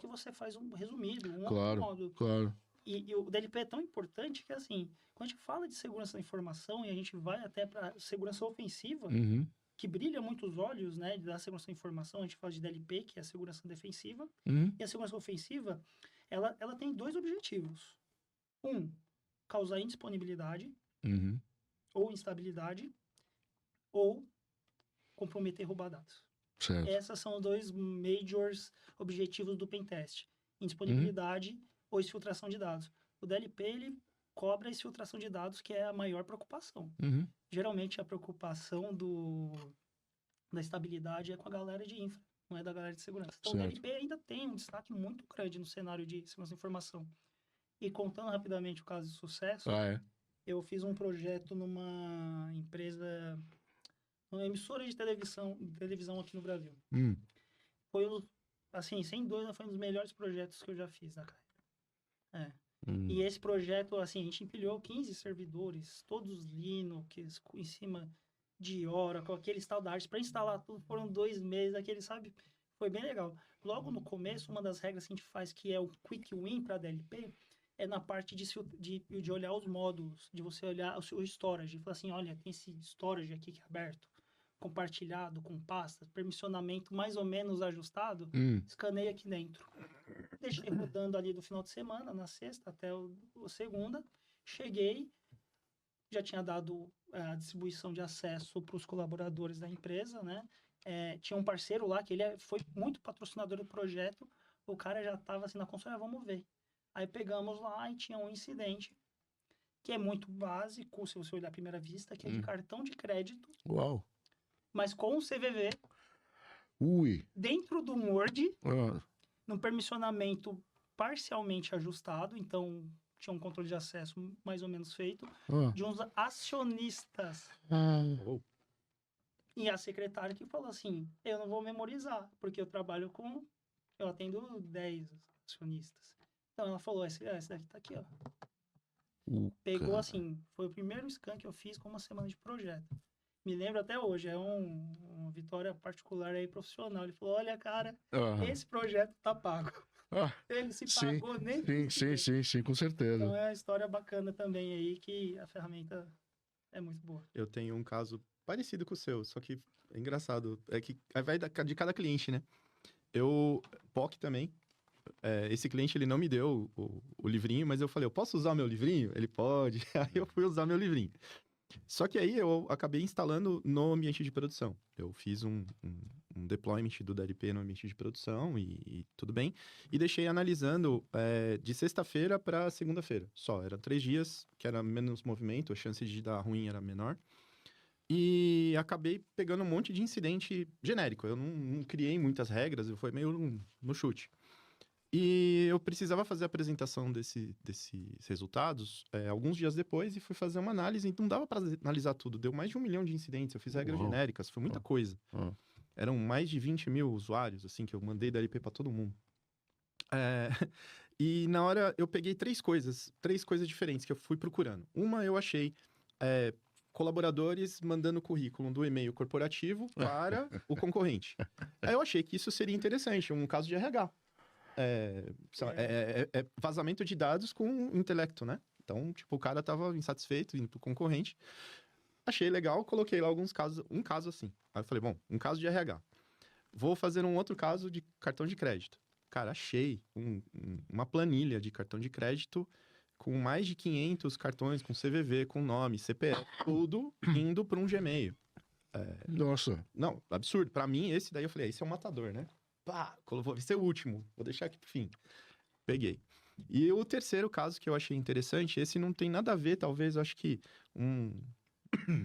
que você faz um resumido, outro modo. Claro. E o DLP é tão importante que, assim, quando a gente fala de segurança da informação e a gente vai até para segurança ofensiva, que brilha muito os olhos, né, da segurança da informação, a gente fala de DLP, que é a segurança defensiva, e a segurança ofensiva, ela tem 2 objetivos. Causar indisponibilidade, ou instabilidade, ou comprometer e roubar dados. Certo. Essas são os 2 majors objetivos do pentest. Indisponibilidade ou exfiltração de dados. O DLP, ele cobra a exfiltração de dados, que é a maior preocupação. Geralmente, a preocupação da estabilidade é com a galera de infra, não é da galera de segurança. Então, certo. O DLP ainda tem um destaque muito grande no cenário de segurança da informação. E contando rapidamente o caso de sucesso, eu fiz um projeto numa empresa... uma emissora de televisão aqui no Brasil. Foi, assim, sem dúvida, foi um dos melhores projetos que eu já fiz na carreira. E esse projeto, assim, a gente empilhou 15 servidores, todos Linux, em cima de Oracle, aquele standard. Para instalar tudo foram 2 meses, aquele, sabe? Foi bem legal. Logo no começo, uma das regras que a gente faz, que é o Quick Win para DLP, é na parte de olhar os módulos, de você olhar o seu storage. Falar assim, olha, tem esse storage aqui que é aberto, compartilhado, com pastas, permissionamento mais ou menos ajustado, escaneia aqui dentro. Deixei rodando ali do final de semana, na sexta até o segunda. Cheguei, já tinha dado a distribuição de acesso para os colaboradores da empresa, né? Tinha um parceiro lá que ele foi muito patrocinador do projeto. O cara já estava assim na console, vamos ver. Aí pegamos lá e tinha um incidente que é muito básico, se você olhar à primeira vista, que é de cartão de crédito, Uau. mas com o CVV Ui. dentro do Word, Ah. num permissionamento parcialmente ajustado, então tinha um controle de acesso mais ou menos feito, de uns acionistas. E a secretária que falou assim, eu não vou memorizar, porque eu atendo 10 acionistas. Então ela falou, esse daqui tá aqui, ó. Pegou assim, foi o primeiro scan que eu fiz com uma semana de projeto. Me lembro até hoje, é uma vitória particular aí profissional. Ele falou, olha, cara, esse projeto tá pago. Ele se pagou nem... Sim, com certeza. Então é uma história bacana também aí, que a ferramenta é muito boa. Eu tenho um caso parecido com o seu, só que é engraçado. É que vai de cada cliente, né? POC também. Esse cliente, ele não me deu o livrinho, mas eu falei, eu posso usar o meu livrinho? Ele pode. Aí eu fui usar meu livrinho. Só que aí eu acabei instalando no ambiente de produção. Eu fiz um deployment do DLP no ambiente de produção e tudo bem. E deixei analisando de sexta-feira para segunda-feira. Só, eram 3 dias, que era menos movimento, a chance de dar ruim era menor. E acabei pegando um monte de incidente genérico. Eu não criei muitas regras, eu fui meio no chute. E eu precisava fazer a apresentação desses resultados alguns dias depois e fui fazer uma análise. Então, não dava para analisar tudo. Deu mais de 1 milhão de incidentes. Eu fiz regras genéricas. Foi muita coisa. Eram mais de 20 mil usuários, assim, que eu mandei da LP para todo mundo. E na hora, eu peguei 3 coisas diferentes que eu fui procurando. Uma, eu achei colaboradores mandando currículo do e-mail corporativo para o concorrente. Aí eu achei que isso seria interessante, um caso de RH. Vazamento de dados com intelecto, né? Então, tipo, o cara tava insatisfeito indo pro concorrente. Achei legal, coloquei lá alguns casos, um caso assim. Aí eu falei, bom, um caso de RH. Vou fazer um outro caso de cartão de crédito. Cara, achei uma planilha de cartão de crédito com mais de 500 cartões, com CVV, com nome, CPF, tudo indo para um Gmail. Nossa. Não, absurdo. Para mim, esse daí eu falei, esse é um matador, né? Pá, vou ser o último, vou deixar aqui pro fim. Peguei. E o terceiro caso que eu achei interessante, esse não tem nada a ver, talvez, eu acho que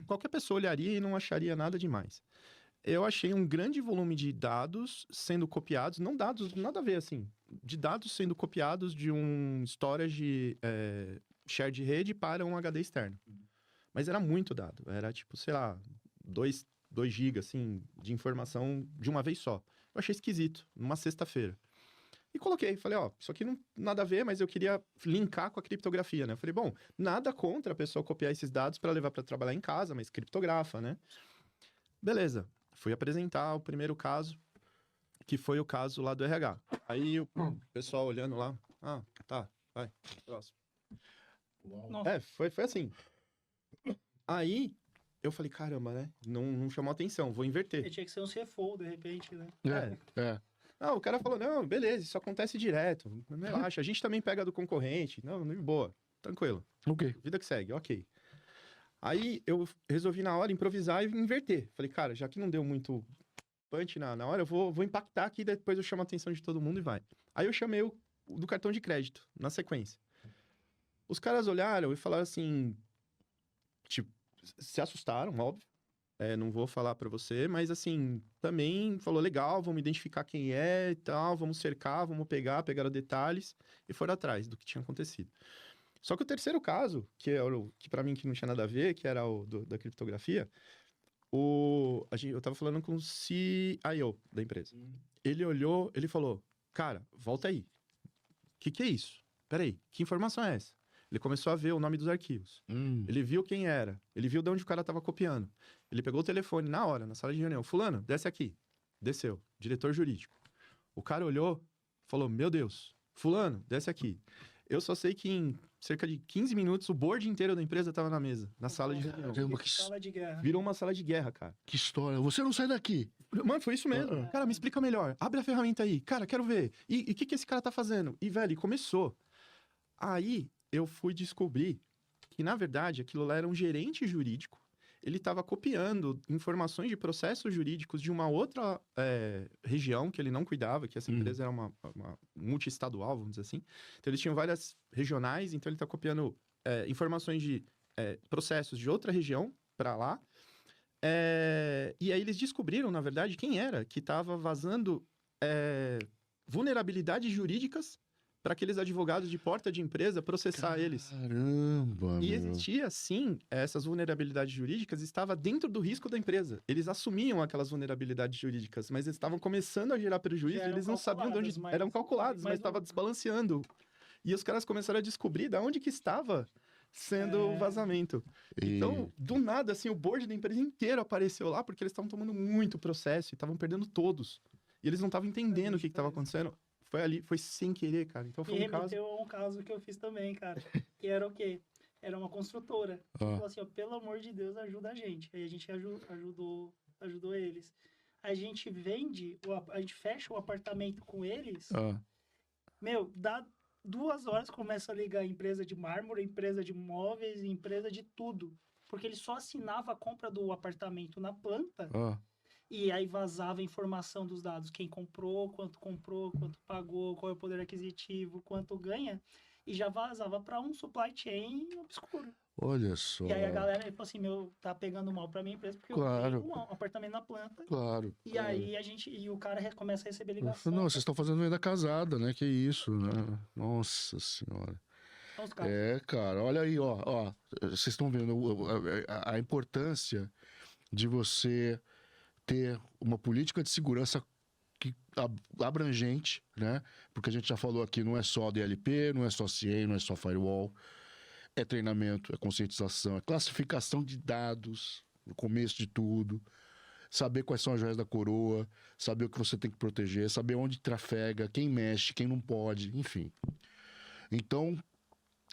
qualquer pessoa olharia e não acharia nada demais. Eu achei um grande volume de dados sendo copiados, não dados, nada a ver, assim, de dados sendo copiados de um storage share de rede para um HD externo. Mas era muito dado, era tipo, sei lá, 2 GB, assim, de informação de uma vez só. Eu achei esquisito, numa sexta-feira. E coloquei, falei, isso aqui não nada a ver, mas eu queria linkar com a criptografia, né? Eu falei, bom, nada contra a pessoa copiar esses dados para levar para trabalhar em casa, mas criptografa, né? Beleza, fui apresentar o primeiro caso, que foi o caso lá do RH. Aí o pessoal olhando lá, tá, vai, próximo. Foi assim. Aí eu falei, caramba, né? Não chamou atenção, vou inverter. Tinha que ser um CFO, de repente, né? Não, o cara falou, não, beleza, isso acontece direto, relaxa, a gente também pega do concorrente, não, boa, tranquilo. Ok. Vida que segue, ok. Aí eu resolvi na hora improvisar e inverter. Falei, cara, já que não deu muito punch na hora, eu vou impactar aqui, depois eu chamo a atenção de todo mundo e vai. Aí eu chamei o do cartão de crédito, na sequência. Os caras olharam e falaram assim, tipo, se assustaram, óbvio. Não vou falar pra você, mas assim, também falou, legal, vamos identificar quem é e tal, vamos cercar, vamos pegaram detalhes e foram atrás do que tinha acontecido. Só que o terceiro caso, que pra mim que não tinha nada a ver, que era o da criptografia, eu tava falando com o CIO da empresa. Ele olhou, ele falou, cara, volta aí. O que é isso? peraí, que informação é essa? Ele começou a ver o nome dos arquivos. Ele viu quem era. Ele viu de onde o cara estava copiando. Ele pegou o telefone na hora, na sala de reunião. Fulano, desce aqui. Desceu. Diretor jurídico. O cara olhou, falou, meu Deus. Fulano, desce aqui. Eu só sei que em cerca de 15 minutos o board inteiro da empresa estava na mesa, na sala de reunião. Caramba, Sala de guerra. Virou uma sala de guerra, cara. que história. Você não sai daqui. Mano, foi isso mesmo. Cara, me explica melhor. Abre a ferramenta aí. Cara, quero ver. E o que esse cara tá fazendo? E, velho, começou. Aí eu fui descobrir que, na verdade, aquilo lá era um gerente jurídico. Ele estava copiando informações de processos jurídicos de uma outra região que ele não cuidava, que essa empresa era uma multiestadual, vamos dizer assim. Então, eles tinham várias regionais, então ele está copiando informações de processos de outra região para lá. E aí eles descobriram, na verdade, quem era que estava vazando vulnerabilidades jurídicas para aqueles advogados de porta de empresa processar eles. Caramba, E meu. existia, sim, essas vulnerabilidades jurídicas, estava dentro do risco da empresa. Eles assumiam aquelas vulnerabilidades jurídicas, mas eles estavam começando a gerar prejuízo, Já eram eles não sabiam de onde... calculadas, mas- Eram calculados, mas mas estava não- desbalanceando. E os caras começaram a descobrir de onde que estava sendo o vazamento. E- Então, do nada, assim, o board da empresa inteiro apareceu lá, porque eles estavam tomando muito processo e estavam perdendo todos. E eles não estavam entendendo o que estava acontecendo. Foi ali, foi sem querer, cara. Então foi Me um caso... remeteu a um caso que eu fiz também, cara. Que era o quê? Era uma construtora. Falou assim, ó, pelo amor de Deus, ajuda a gente. Aí a gente ajudou eles. A gente a gente fecha o apartamento com eles. Meu, dá 2 horas, começa a ligar a empresa de mármore, empresa de móveis, empresa de tudo. Porque ele só assinava a compra do apartamento na planta. E aí vazava a informação dos dados. Quem comprou, quanto pagou, qual é o poder aquisitivo, quanto ganha. E já vazava para um supply chain obscuro. Olha só. E aí a galera falou assim, tá pegando mal pra minha empresa, porque Claro. eu tenho um apartamento na planta. Claro. E aí o cara começa a receber ligação. Não, vocês estão fazendo venda casada, né? Que isso, né? Nossa senhora. Então, os caras, Cara, olha aí, ó. Vocês estão vendo a importância de você ter uma política de segurança abrangente, né? Porque a gente já falou aqui, não é só DLP, não é só CIEM, não é só firewall. É treinamento, é conscientização, é classificação de dados, no começo de tudo. Saber quais são as joias da coroa, saber o que você tem que proteger, saber onde trafega, quem mexe, quem não pode, enfim. Então,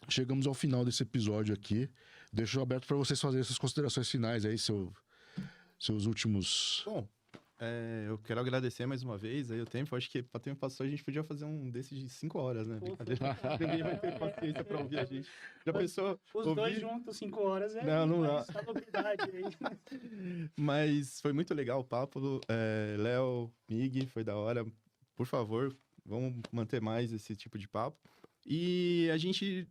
chegamos ao final desse episódio aqui. Deixo aberto para vocês fazerem essas considerações finais aí, seus últimos... Bom, eu quero agradecer mais uma vez aí o tempo. Acho que para tempo passou a gente podia fazer um desses de 5 horas, né? Brincadeira. Ninguém vai ter paciência para ouvir a gente. Já pensou? os ouvir... dois juntos, 5 horas, Não dá. salubridade aí. Mas foi muito legal o papo. Léo, Mig, foi da hora. Por favor, vamos manter mais esse tipo de papo. E a gente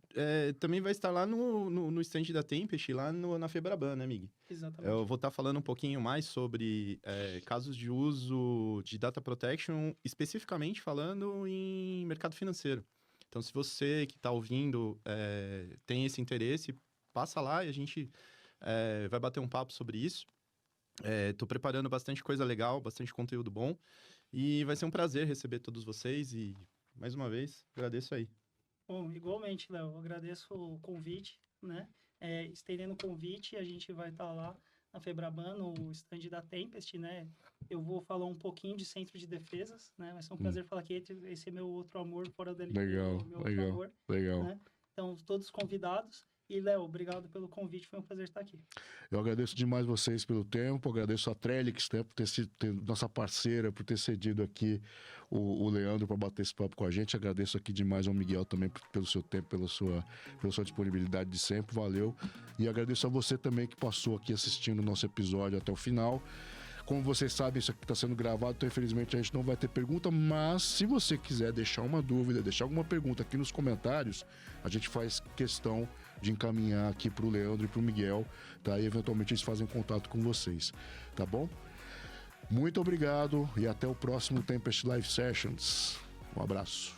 também vai estar lá no stand da Tempest, lá na Febraban, né, Mig? Exatamente. Eu vou estar falando um pouquinho mais sobre casos de uso de data protection, especificamente falando em mercado financeiro. Então, se você que está ouvindo tem esse interesse, passa lá e a gente vai bater um papo sobre isso. Estou preparando bastante coisa legal, bastante conteúdo bom. E vai ser um prazer receber todos vocês e, mais uma vez, agradeço aí. Bom, igualmente, Léo, eu agradeço o convite, né? Estendendo o convite, a gente vai estar lá na Febraban, no stand da Tempest, né? Eu vou falar um pouquinho de centro de defesas, né? Vai ser um prazer falar que esse é meu outro amor fora da LP, Legal, meu outro amor, legal. né? Então, todos convidados. E, Léo, obrigado pelo convite, foi um prazer estar aqui. Eu agradeço demais vocês pelo tempo, agradeço a Trellix, né, por ter sido nossa parceira, por ter cedido aqui o Leandro para bater esse papo com a gente. Agradeço aqui demais ao Miguel também pelo seu tempo, pela sua disponibilidade de sempre, valeu. E agradeço a você também que passou aqui assistindo o nosso episódio até o final. Como vocês sabem, isso aqui está sendo gravado, então infelizmente a gente não vai ter pergunta, mas se você quiser deixar uma dúvida, deixar alguma pergunta aqui nos comentários, a gente faz questão de encaminhar aqui para o Leandro e para o Miguel, tá? E eventualmente eles fazem contato com vocês, tá bom? Muito obrigado e até o próximo Tempest Live Sessions. Um abraço.